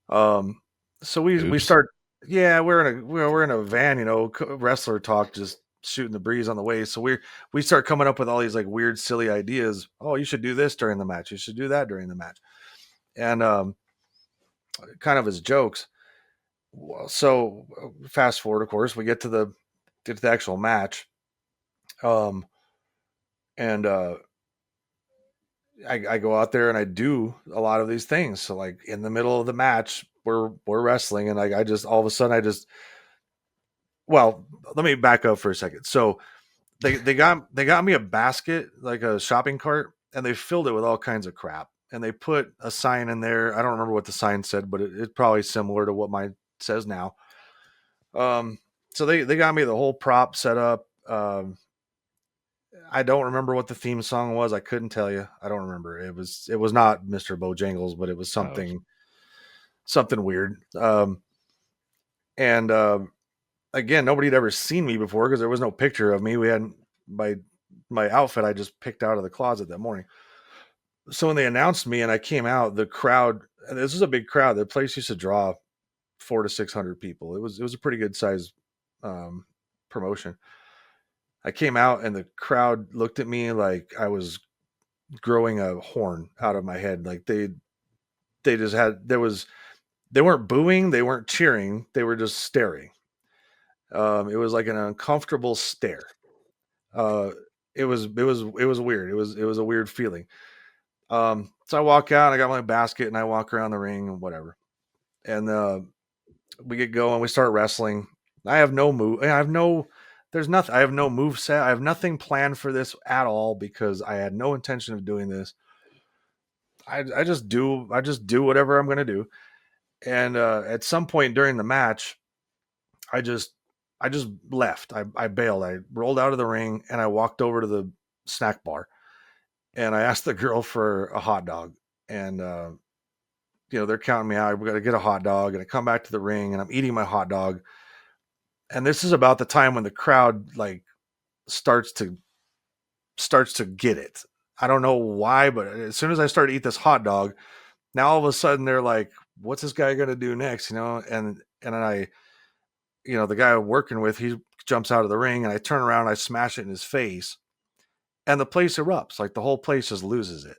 Speaker 2: Um, so we
Speaker 1: Oops.
Speaker 2: start. Yeah, we're in a van, wrestler talk, just shooting the breeze on the way. So we start coming up with all these like weird, silly ideas. Oh, you should do this during the match. You should do that during the match, and kind of as jokes. Well, so fast forward, of course, we get to the actual match, um, and I go out there and I do a lot of these things. So like in the middle of the match, we're wrestling, and I just all of a sudden I just well, let me back up for a second. So they got me a basket, like a shopping cart, and they filled it with all kinds of crap. And they put a sign in there. I don't remember what the sign said, but it's probably similar to what mine says now. Um, so they got me the whole prop set up. I don't remember what the theme song was. I couldn't tell you. I don't remember. It was not Mr. Bojangles, but it was
Speaker 1: Oh,
Speaker 2: something weird. And again, nobody had ever seen me before because there was no picture of me. We hadn't my my outfit I just picked out of the closet that morning. So when they announced me and I came out, the crowd, and this was a big crowd. The place used to draw 400 to 600 people. It was a pretty good size um, promotion. I came out and the crowd looked at me like I was growing a horn out of my head. Like they just had they weren't booing, they weren't cheering, they were just staring. It was like an uncomfortable stare. Uh, it was weird. It was a weird feeling. So I walk out, I got my basket, and I walk around the ring and whatever. And we get going, we start wrestling. I have no move. I have no. There's nothing. I have no move set. I have nothing planned for this at all because I had no intention of doing this. I just do whatever I'm gonna do. And at some point during the match, I just I just left. I bailed. I rolled out of the ring and I walked over to the snack bar and I asked the girl for a hot dog. And they're counting me out. We got to get a hot dog, and I come back to the ring and I'm eating my hot dog. And this is about the time when the crowd like starts to starts to get it. I don't know why, but as soon as I start to eat this hot dog, now all of a sudden they're like, "What's this guy gonna do next?" And then the guy I'm working with, he jumps out of the ring, and I turn around, and I smash it in his face, and the place erupts. Like the whole place just loses it.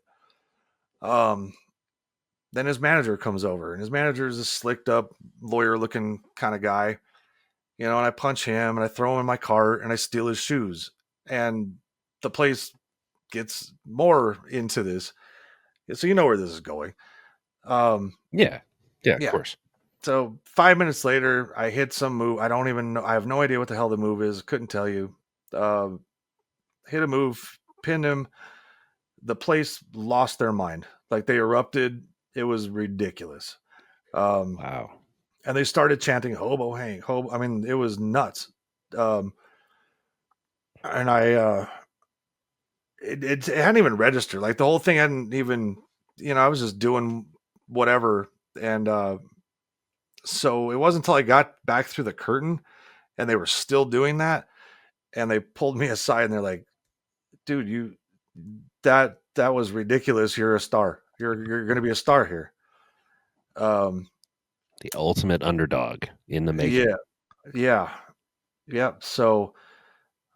Speaker 2: Um, then his manager comes over, and his manager is a slicked up lawyer looking kind of guy, and I punch him, and I throw him in my cart, and I steal his shoes, and the place gets more into this. So you know where this is going. Um,
Speaker 1: yeah. Yeah, of
Speaker 2: yeah.
Speaker 1: course.
Speaker 2: So 5 minutes later, I hit some move. I don't even know. I have no idea what the hell the move is. Couldn't tell you. Uh, Hit a move, pinned him. The place lost their mind. Like they erupted. It was ridiculous. Um,
Speaker 1: Wow.
Speaker 2: and they started chanting "Hobo Hank." Hobo. I mean, it was nuts. Um, and it hadn't even registered. Like the whole thing hadn't even, I was just doing whatever, and so it wasn't until I got back through the curtain and they were still doing that, and they pulled me aside and they're like, "Dude, that was ridiculous. You're a star. You're going to be a star here." Um,
Speaker 1: The ultimate underdog in the making.
Speaker 2: yeah, yeah, yeah. So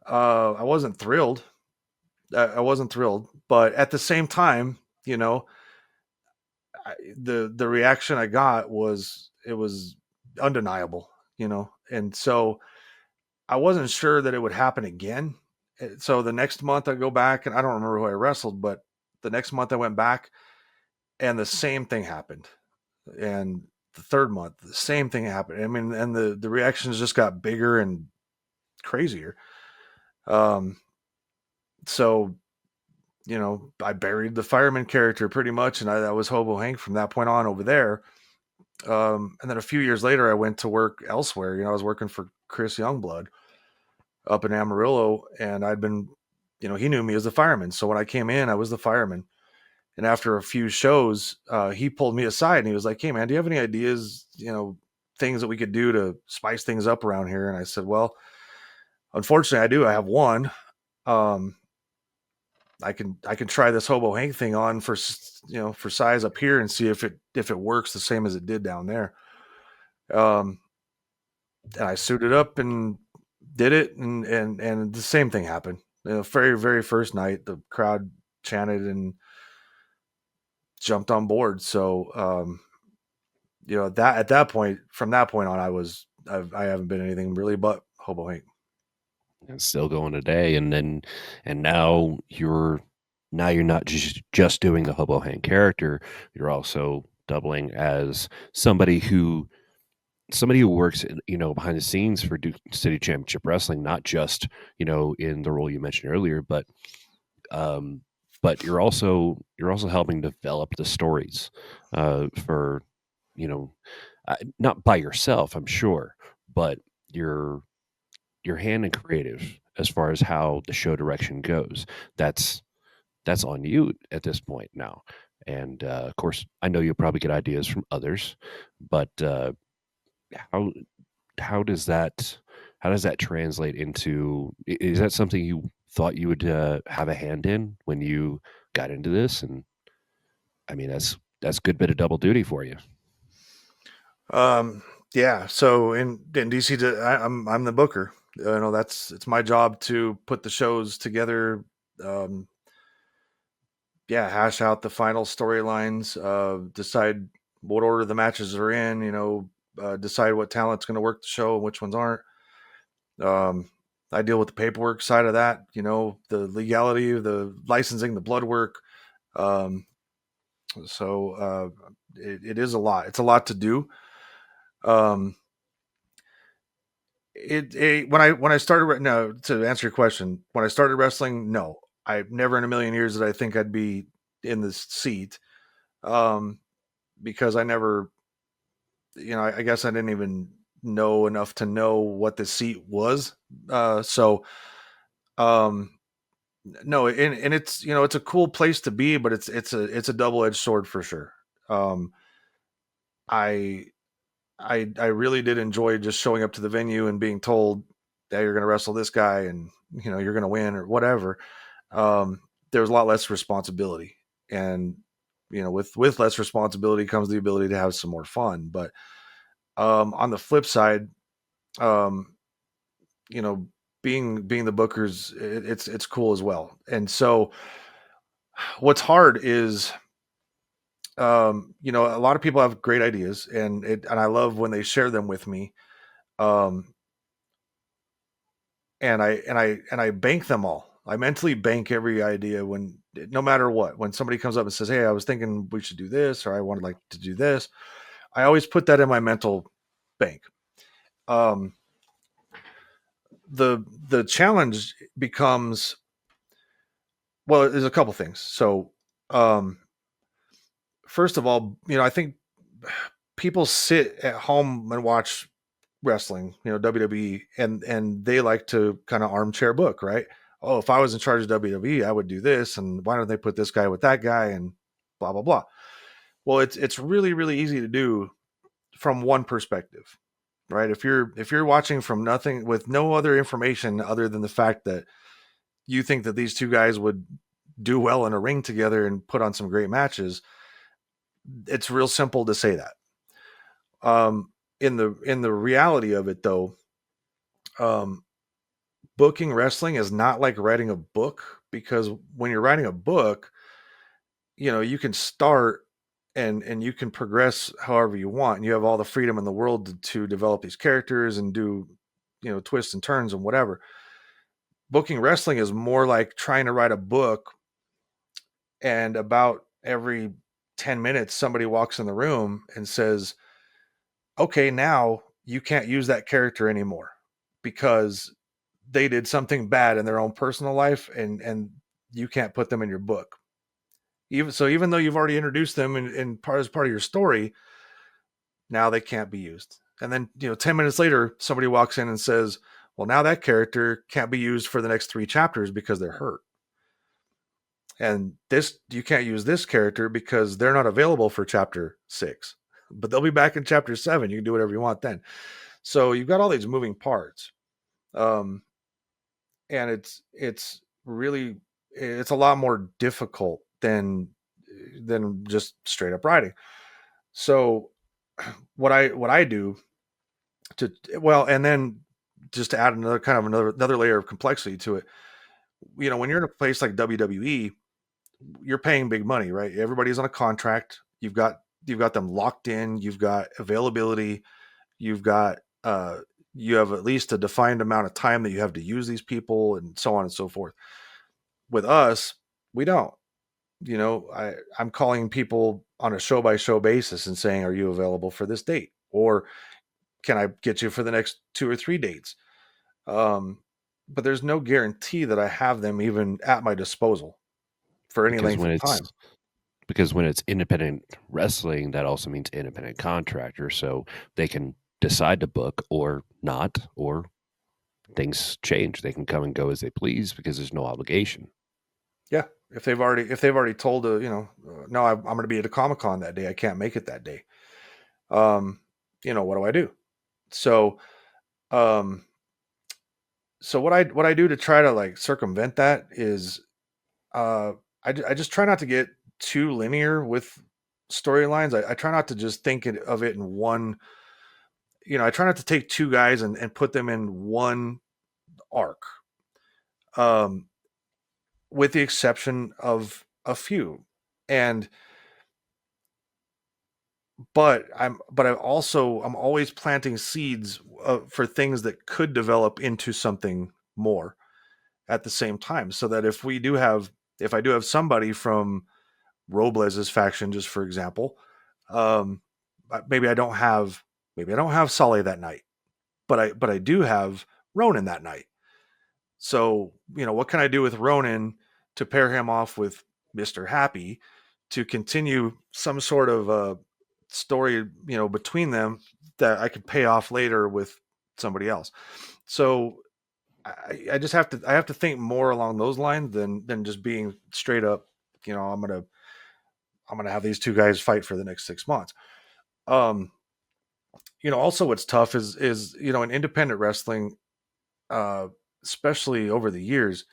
Speaker 2: I wasn't thrilled. I wasn't thrilled, but at the same time, you know, the reaction I got was, it was undeniable, and so I wasn't sure that it would happen again. So the next month I go back, and I don't remember who I wrestled, but the next month I went back and the same thing happened. And the third month, the same thing happened. I mean, and the reactions just got bigger and crazier. Um, so I buried the fireman character pretty much, and that was Hobo Hank from that point on over there. And then a few years later, I went to work elsewhere. I was working for Chris Youngblood up in Amarillo, and I'd been, he knew me as the fireman. So when I came in, I was the fireman. And after a few shows, he pulled me aside and he was like, "Hey, man, do you have any ideas, things that we could do to spice things up around here?" And I said, "Well, unfortunately, I do. I have one. Um, I can try this Hobo Hank thing on for size up here and see if it works the same as it did down there." Um, and I suited up and did it, and the same thing happened. Very very first night, the crowd chanted and jumped on board. So that at that point, from that point on, I haven't been anything really but Hobo Hank.
Speaker 1: And still going today. And now you're not just doing the Hobo Hank character. You're also doubling as somebody who works behind the scenes for Duke City Championship Wrestling, not just in the role you mentioned earlier, um, but you're also helping develop the stories for you know not by yourself, I'm sure, but you're hand in creative as far as how the show direction goes. That's that's on you at this point now. And of course, I know you'll probably get ideas from others, but how how does that how does that translate into? Is that something you thought you would have a hand in when you got into this? And I mean, that's a good bit of double duty for you.
Speaker 2: Um, yeah. So in DC, I'm the booker. It's my job to put the shows together. Um, yeah, hash out the final storylines. Decide what order the matches are in. Decide what talent's going to work the show and which ones aren't. Um, I deal with the paperwork side of that. The legality, the licensing, the blood work. Um, it is a lot. It's a lot to do. Um, when I started, no, to answer your question, when I started wrestling, no, I never in a million years did I think I'd be in this seat. Um, because I never, I guess I didn't even know enough to know what the seat was. So um, no, and it's, it's a cool place to be, but it's a double edged sword for sure. Um, I I really did enjoy just showing up to the venue and being told that you're going to wrestle this guy and you're going to win or whatever. There was a lot less responsibility, and with less responsibility comes the ability to have some more fun. But on the flip side, um, you know, being the bookers, it's cool as well. And so what's hard is, a lot of people have great ideas, and I love when they share them with me. Um, and I bank them all. I mentally bank every idea, when no matter what. When somebody comes up and says, "Hey, I was thinking we should do this," or "I wanted like to do this," I always put that in my mental bank. Um, the challenge becomes, well, there's a couple things. So, um, first of all, I think people sit at home and watch wrestling, WWE, and they like to kind of armchair book, right? Oh, if I was in charge of WWE, I would do this, and why don't they put this guy with that guy, and blah blah blah. Well, it's really really easy to do from one perspective, right? If you're watching from nothing with no other information other than the fact that you think that these two guys would do well in a ring together and put on some great matches, it's real simple to say that. In the reality of it, though, um, booking wrestling is not like writing a book, because when you're writing a book, you can start and you can progress however you want, and you have all the freedom in the world to develop these characters and do twists and turns and whatever. Booking wrestling is more like trying to write a book, and about every 10 minutes somebody walks in the room and says, okay, now you can't use that character anymore because they did something bad in their own personal life, and you can't put them in your book. Even though you've already introduced them as part of your story, now they can't be used. And then 10 minutes later somebody walks in and says, well, now that character can't be used for the next 3 chapters because they're hurt, and this you can't use this character because they're not available for chapter 6, but they'll be back in chapter 7. You can do whatever you want then. So you've got all these moving parts, um, and it's a lot more difficult than just straight up writing. So what I do to well, and then just to add another layer of complexity to it, when you're in a place like WWE, you're paying big money, right? Everybody's on a contract. You've got them locked in. You've got availability. You've got you have at least a defined amount of time that you have to use these people, and so on and so forth. With us, we don't. I'm calling people on a show by show basis and saying, "Are you available for this date?" Or can I get you for the next 2 or 3 dates? Um, but there's no guarantee that I have them even at my disposal for any
Speaker 1: because
Speaker 2: length
Speaker 1: when
Speaker 2: of
Speaker 1: it's
Speaker 2: time.
Speaker 1: because when it's independent wrestling, that also means independent contractor, so they can decide to book or not, or things change. They can come and go as they please because there's no obligation.
Speaker 2: Yeah, if they've already told no, I'm going to be at a Comic Con that day. I can't make it that day. Um, what do I do? So, um, so what I do to try to like circumvent that is, uh, I just try not to get too linear with storylines. I try not to just of it in one. I try not to take two guys and put them in one arc, um, with the exception of a few. And I'm always planting seeds for things that could develop into something more at the same time, so that if I do have somebody from Robles's faction, just for example, um, maybe I don't have Sully that night, but I do have Ronan that night. So, what can I do with Ronan to pair him off with Mr. Happy to continue some sort of story, between them that I could pay off later with somebody else. So I just have to think more along those lines than just being straight up, I'm gonna have these two guys fight for the next 6 months. Um, also what's tough is in independent wrestling, uh, especially over the years,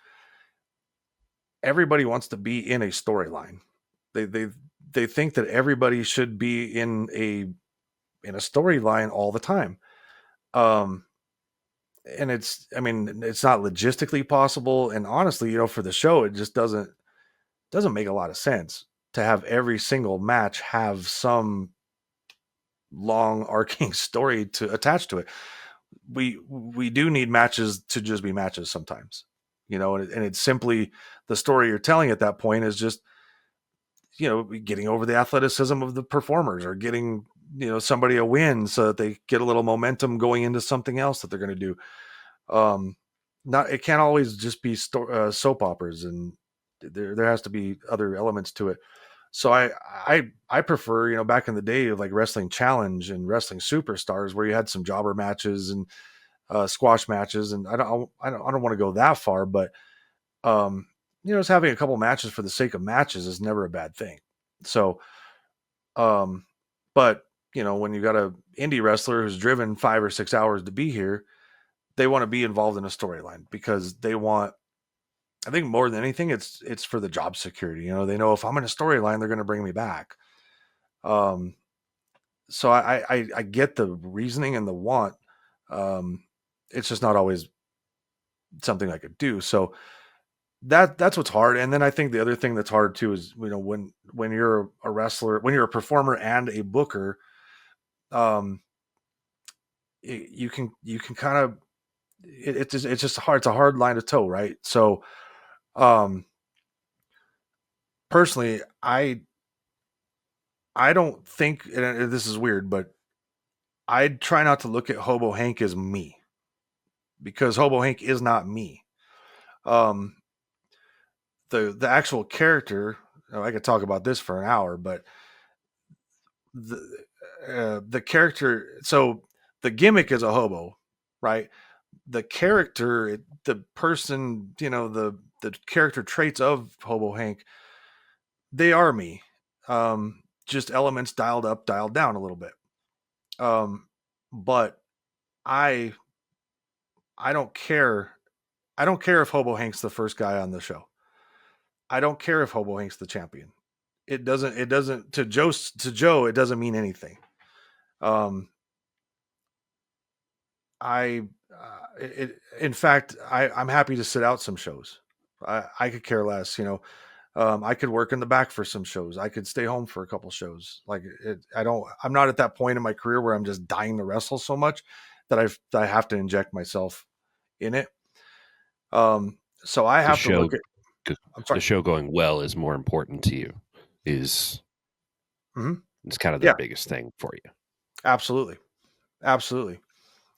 Speaker 2: everybody wants to be in a storyline. They they they think that everybody should be in a storyline all the time. Um, and I mean, it's not logistically possible. And honestly, for the show, it just doesn't make a lot of sense to have every single match have some long arcing story to attach to it. We do need matches to just be matches sometimes, and it's simply the story you're telling at that point is just getting over the athleticism of the performers, or getting somebody a win so that they get a little momentum going into something else that they're going to do. um Not, it can't always just be soap operas, and there has to be other elements to it. So I prefer, back in the day of like Wrestling Challenge and Wrestling Superstars, where you had some jobber matches and squash matches, and I don't want to go that far, but um, just having a couple matches for the sake of matches is never a bad thing. So, um, but when you got a indie wrestler who's driven 5 or 6 hours to be here, they want to be involved in a storyline because they want. I think more than anything, it's for the job security. They know if I'm in a storyline, they're going to bring me back. Um, so I get the reasoning and the want. Um, it's just not always something I could do. So that's what's hard. And then I think the other thing that's hard too is when you're a wrestler, when you're a performer and a booker, um, you can kind of it's just hard. It's a hard line to toe, right? So um, personally, I don't think, and this is weird, but I try not to look at Hobo Hank as me because Hobo Hank is not me. Um, the actual character, I could talk about this for an hour, but the character, so the gimmick is a hobo, right? The character, the person, the character traits of Hobo Hank, they are me. Just elements dialed up, dialed down a little bit. Um, but I I don't care. I don't care if Hobo Hank's the first guy on the show. I don't care if Hobo Hank's the champion. It doesn't to Joe it doesn't mean anything. Um I in fact I'm happy to sit out some shows. I could care less, I could work in the back for some shows. I could stay home for a couple shows. Like I'm not at that point in my career where I'm just dying to wrestle so much that I have to inject myself in it. So I
Speaker 1: The
Speaker 2: have to
Speaker 1: show,
Speaker 2: look at. I'm
Speaker 1: the
Speaker 2: sorry.
Speaker 1: show going well is more important to you. Is
Speaker 2: Hmm.
Speaker 1: It's kind of the
Speaker 2: Yeah,
Speaker 1: biggest thing for you.
Speaker 2: absolutely, absolutely.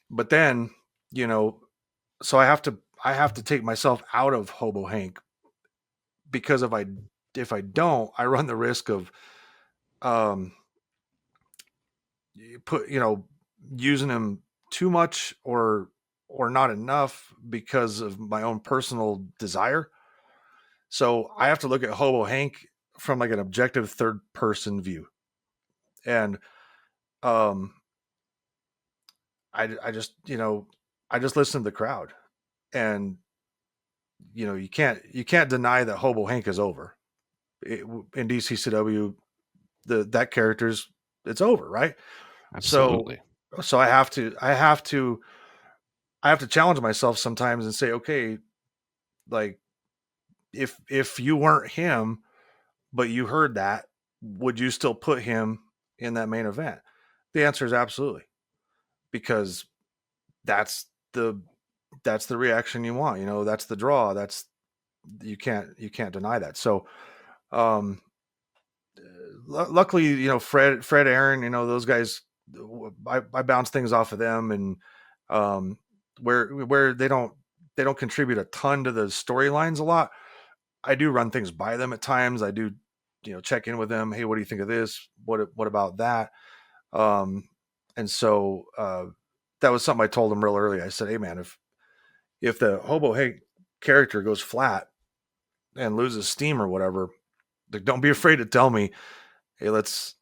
Speaker 2: But then, you know, so I have to take myself out of Hobo Hank because if I don't, I run the risk of um put using him too much or not enough because of my own personal desire. So I have to look at Hobo Hank from like an objective third person view. And um I just listen to the crowd. And you can't deny that Hobo Hank is over. In DCCW, that character's it's over, right? So
Speaker 1: Absolutely.
Speaker 2: so I have to challenge myself sometimes and say, okay, like if you weren't him, but you heard that, would you still put him in that main event? The answer is absolutely, because that's the that's the reaction you want. That's the draw. That's you can't deny that. So um luckily, Fred, Aaron, those guys, I bounce things off of them, and um, where they don't contribute a ton to the storylines a lot. I do run things by them at times. I do, check in with them. Hey, what do you think of this? What about that? Um, and so that was something I told them real early. I said, hey man, if the Hobo Hank character goes flat and loses steam or whatever, like, don't be afraid to tell me, hey, let's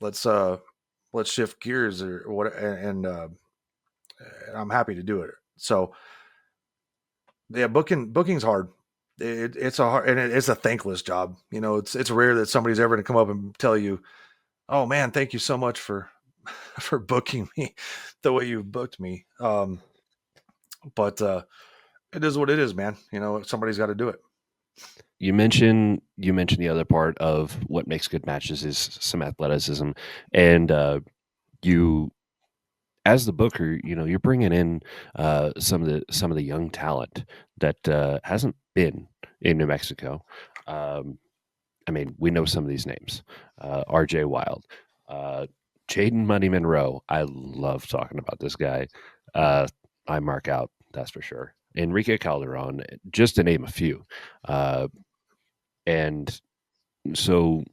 Speaker 2: shift gears or what, and I'm happy to do it. So yeah, booking's hard. It's a hard, and it's a thankless job. It's rare that somebody's ever going to come up and tell you, oh man, thank you so much for for booking me the way you booked me. But it is what it is, man. Somebody's got to do it.
Speaker 1: You mentioned the other part of what makes good matches is some athleticism, and you as the booker, you're bringing in some of the young talent that hasn't been in New Mexico. Um, I mean, we know some of these names: R.J. Wild, uh, Jaden Money Monroe. I love talking about this guy. Uh, I mark out, that's for sure. Enrique Calderon, just to name a few. And so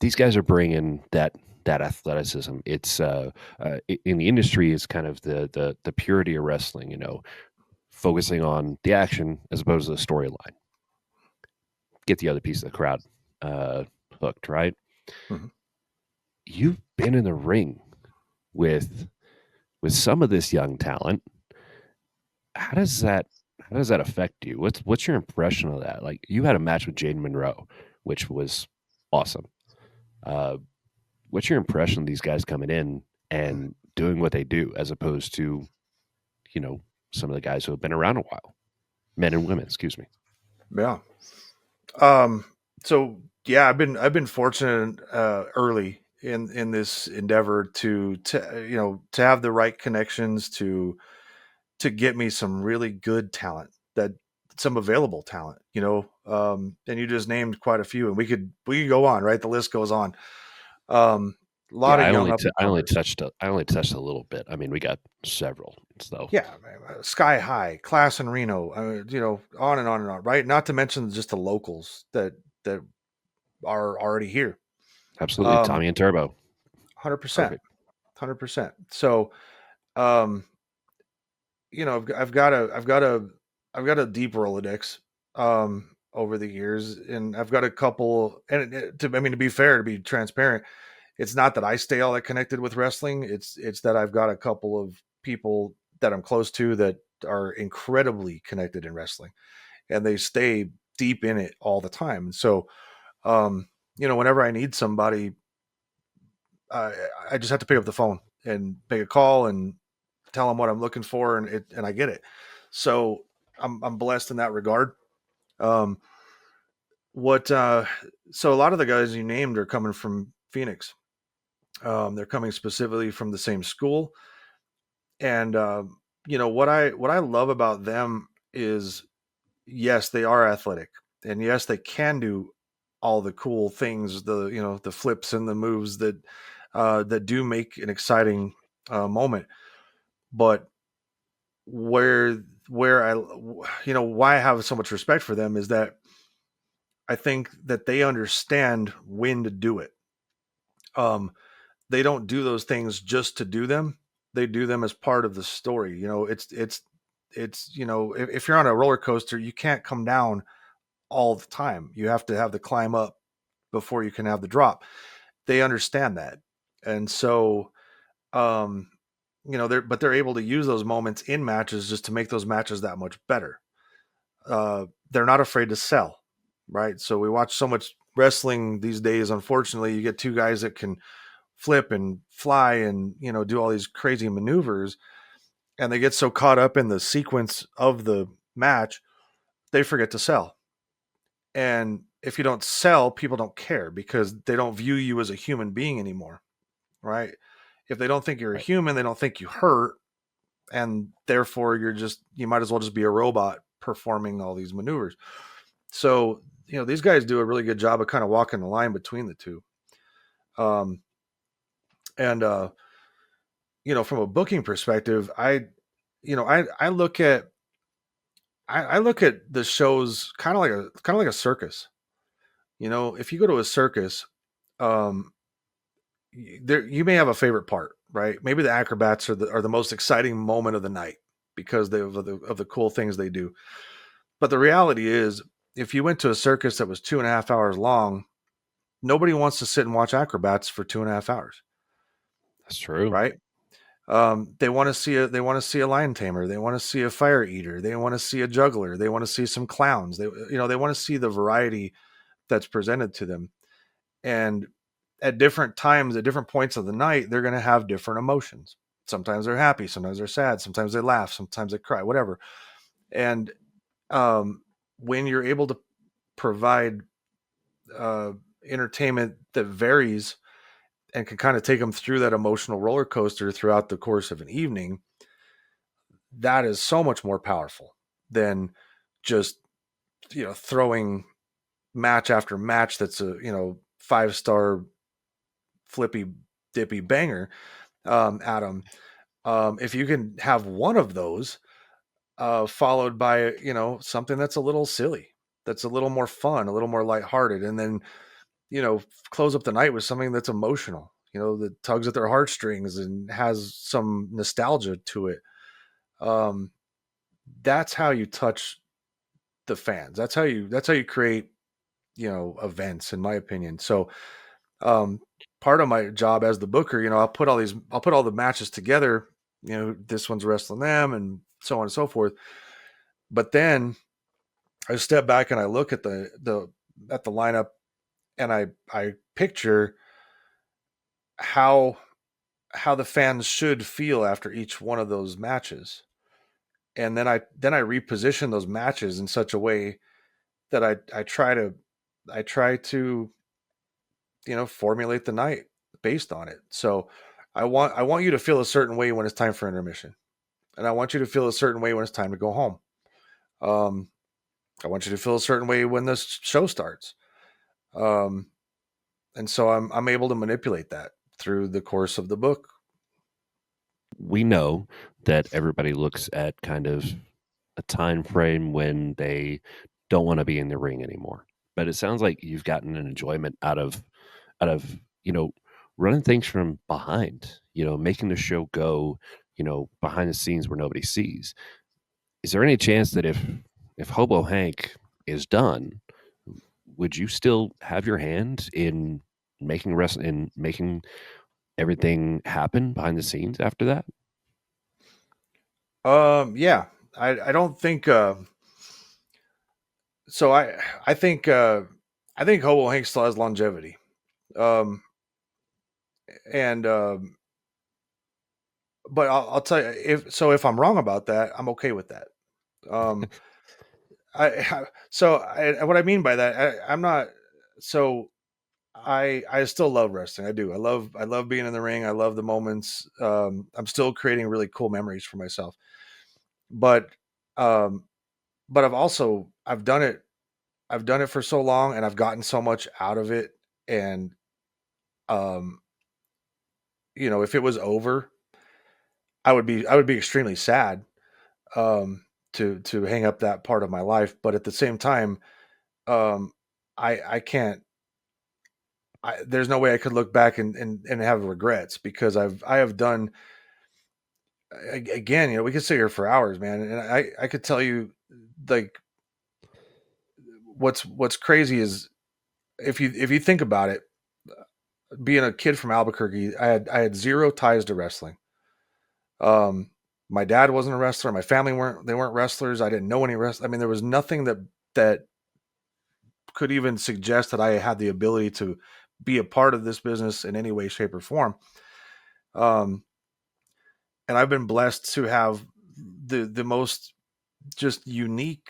Speaker 1: these guys are bringing that athleticism. It's in the industry is kind of the purity of wrestling. You know, focusing on the action as opposed to the storyline. Get the other piece of the crowd uh, hooked, right?
Speaker 2: Mhm.
Speaker 1: You've been in the ring with some of this young talent. How does that affect you? What's your impression of that? Like you had a match with Jaden Monroe, which was awesome. Uh, what's your impression of these guys coming in and doing what they do, as opposed to you know some of the guys who have been around a while, men and women, excuse me.
Speaker 2: Yeah. Um, so yeah, I've been fortunate early in this endeavor to to have the right connections to get me some really good talent, that some available talent, and you just named quite a few, and we could go on, right? The list goes on. A lot
Speaker 1: Yeah,
Speaker 2: of young up and comers.
Speaker 1: I only touched a little bit. I mean, we got several. So
Speaker 2: Yeah, Sky High, Class in Reno, on and on and on, right? Not to mention just the locals that are already here.
Speaker 1: absolutely,
Speaker 2: Um,
Speaker 1: Tommy and Turbo,
Speaker 2: 100%,
Speaker 1: perfect.
Speaker 2: 100%. So, um, I've got a deep Rolodex over the years, and I've got a couple. And to be fair, to be transparent, it's not that I stay all that connected with wrestling. It's that I've got a couple of people that I'm close to that are incredibly connected in wrestling, and they stay deep in it all the time. And so, whenever I need somebody, I I just have to pick up the phone and make a call and tell them what I'm looking for, and I get it. So I'm blessed in that regard. Um, what so a lot of the guys you named are coming from Phoenix. They're coming specifically from the same school, and what I love about them is, yes, they are athletic, and yes, they can do all the cool things, the flips and the moves that do make an exciting moment. But where why I have so much respect for them is that I think that they understand when to do it. Um, they don't do those things just to do them. They do them as part of the story. If you're on a roller coaster, you can't come down all the time. You have to have the climb up before you can have the drop. They understand that. And so um they're able to use those moments in matches just to make those matches that much better. They're not afraid to sell, right? So we watch so much wrestling these days. Unfortunately, you get two guys that can flip and fly and do all these crazy maneuvers, and they get so caught up in the sequence of the match they forget to sell. And if you don't sell, people don't care because they don't view you as a human being anymore, right? If they don't think you're a
Speaker 1: Right.
Speaker 2: human, they don't think you hurt, and therefore you might as well just be a robot performing all these maneuvers. So these guys do a really good job of kind of walking the line between the two. um and from a booking perspective, I look at I look at the shows kind of like a circus. If you go to a circus, um there you may have a favorite part, right? Maybe the acrobats are the most exciting moment of the night because of the cool things they do. But the reality is, if you went to a circus that was 2.5 hours long, nobody wants to sit and watch acrobats for 2.5 hours,
Speaker 1: That's true.
Speaker 2: right? They want to see a lion tamer, they want to see a fire eater, they want to see a juggler, they want to see some clowns, they want to see the variety that's presented to them. And at different times, at different points of the night, they're going to have different emotions. Sometimes they're happy, sometimes they're sad, sometimes they laugh, sometimes they cry, whatever. And when you're able to provide uh, entertainment that varies and can kind of take them through that emotional roller coaster throughout the course of an evening, that is so much more powerful than just throwing match after match that's a 5-star flippy dippy banger at them. If you can have one of those followed by something that's a little silly, that's a little more fun, a little more lighthearted, and then close up the night with something that's emotional, that tugs at their heartstrings and has some nostalgia to it. Um, that's how you touch the fans. That's how you create, events, in my opinion. So, um, part of my job as the booker, I'll put all the matches together. This one's wrestling them, and so on and so forth. But then I step back and I look at the lineup, and I picture how how the fans should feel after each one of those matches, and then I reposition those matches in such a way that I try to formulate the night based on it. So I want you to feel a certain way when it's time for intermission, and I want you to feel a certain way when it's time to go home. Um, I want you to feel a certain way when this show starts. Um, and so I'm able to manipulate that through the course of the book.
Speaker 1: We know that everybody looks at kind of a time frame when they don't want to be in the ring anymore. But it sounds like you've gotten an enjoyment out of running things from behind, making the show go, behind the scenes where nobody sees. Is there any chance that if Hobo Hank is done, would you still have your hand in making everything happen behind the scenes after that?
Speaker 2: Yeah, I don't think so. I think Hobo Hank still has longevity. Um, and But I'll tell you, if I'm wrong about that, I'm okay with that. Um, what I mean by that, I'm not. So I still love wrestling. I do. I love being in the ring. I love the moments. I'm still creating really cool memories for myself. But um, but I've done it. I've done it for so long, and I've gotten so much out of it. And um, if it was over, I would be extremely sad, to hang up that part of my life. But at the same time, um, I can't. There's no way I could look back and have regrets, because I have done, again. We could sit here for hours, man, and I could tell you, like, what's crazy is, if you think about it, being a kid from Albuquerque, I had zero ties to wrestling. Um, my dad wasn't a wrestler. My family weren't wrestlers. I didn't know any wrestlers. I mean, there was nothing that could even suggest that I had the ability to be a part of this business in any way, shape, or form. Um, and I've been blessed to have the most just unique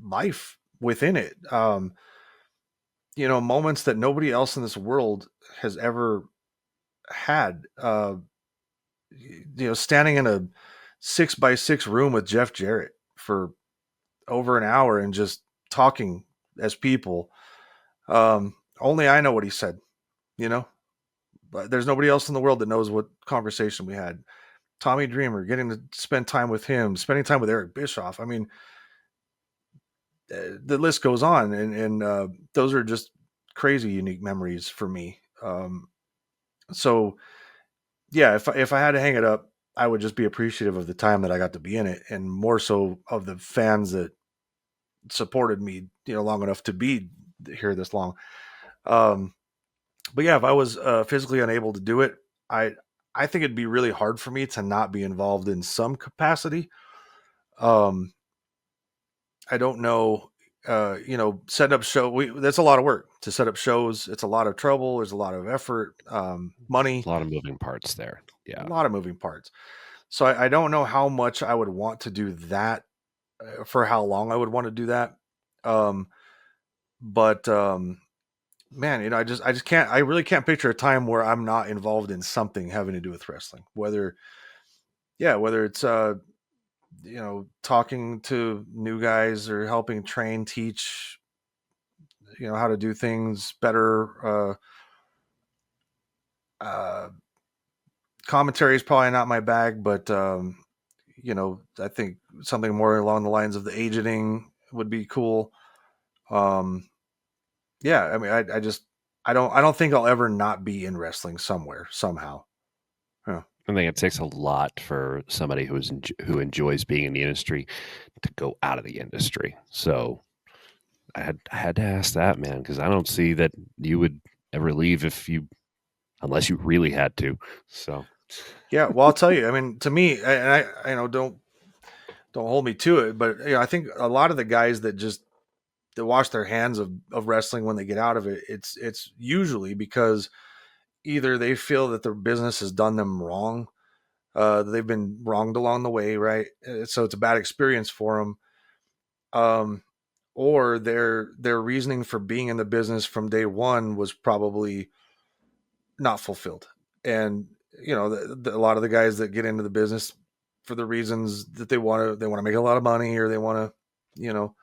Speaker 2: life within it. Moments that nobody else in this world has ever had. Standing in a 6 by 6 room with Jeff Jarrett for over an hour and just talking as people. Only I know what he said. You know, but there's nobody else in the world that knows what conversation we had. Tommy Dreamer, getting to spend time with him, spending time with Eric Bischoff. I mean, the list goes on, and those are just crazy unique memories for me. So yeah, if I had to hang it up, I would just be appreciative of the time that I got to be in it, and more so of the fans that supported me, long enough to be here this long. Um, but yeah, if I was physically unable to do it, I I think it'd be really hard for me to not be involved in some capacity. Um, I don't know. Set up show. That's a lot of work to set up shows. It's a lot of trouble. There's a lot of effort, money,
Speaker 1: A lot of moving parts there.
Speaker 2: a
Speaker 1: Yeah.
Speaker 2: lot of moving parts. So I don't know how much I would want to do that, for how long I would want to do that. Um, but Man, I just can't. I really can't picture a time where I'm not involved in something having to do with wrestling. Whether it's talking to new guys or helping train, teach, how to do things better. Uh, Commentary is probably not my bag, but I think something more along the lines of the agenting would be cool. Um, yeah, I mean, I just I don't think I'll ever not be in wrestling somewhere somehow. Yeah.
Speaker 1: I think it takes a lot for somebody who enjoys being in the industry to go out of the industry. So I had to ask that, man, because I don't see that you would ever leave if you unless you really had to. So
Speaker 2: Yeah, well, I'll tell you. I mean, to me, and I you know, don't hold me to it, but I think a lot of the guys that just that wash their hands of wrestling when they get out of it, it's usually because either they feel that their business has done them wrong, they've been wronged along the way, right? So it's a bad experience for them, um, or their reasoning for being in the business from day one was probably not fulfilled, and a lot of the guys that get into the business for the reasons that they want to make a lot of money, or they want to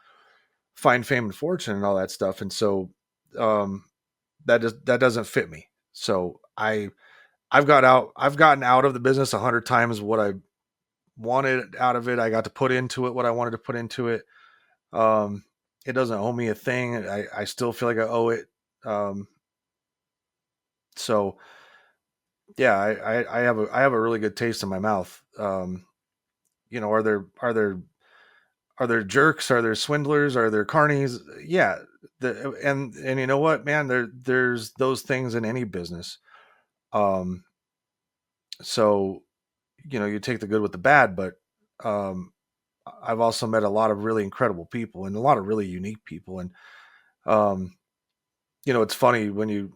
Speaker 2: find fame and fortune and all that stuff, and so um, that doesn't fit me. So I've gotten out of the business 100 times what I wanted out of it. I got to put into it what I wanted to put into it. Um, it doesn't owe me a thing. I still feel like I owe it. Um, so yeah, I have a really good taste in my mouth. Are there jerks? Are there swindlers? Are there carnies? Yeah, and you know what, man? There's those things in any business. Um, so you take the good with the bad, but um, I've also met a lot of really incredible people and a lot of really unique people, and um, it's funny when you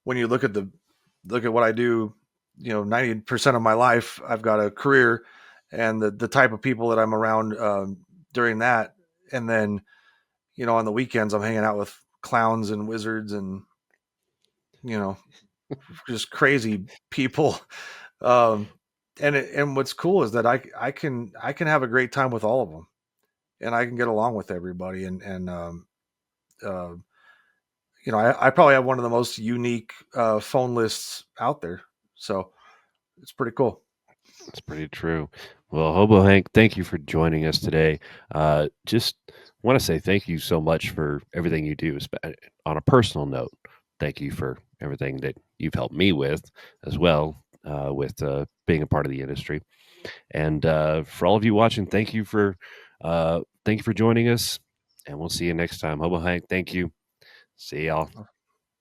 Speaker 2: look at what I do. 90% of my life, I've got a career, and the type of people that I'm around during that, and then on the weekends I'm hanging out with clowns and wizards and you know just crazy people. Um, and what's cool is that I can have a great time with all of them, and I can get along with everybody. And uh, I probably have one of the most unique phone lists out there, so it's pretty cool.
Speaker 1: it's pretty true. Well, Hobo Hank, thank you for joining us today. Just want to say thank you so much for everything you do. On a personal note, thank you for everything that you've helped me with as well, with being a part of the industry. And for all of you watching, thank you for joining us. And we'll see you next time. Hobo Hank, thank you. See y'all.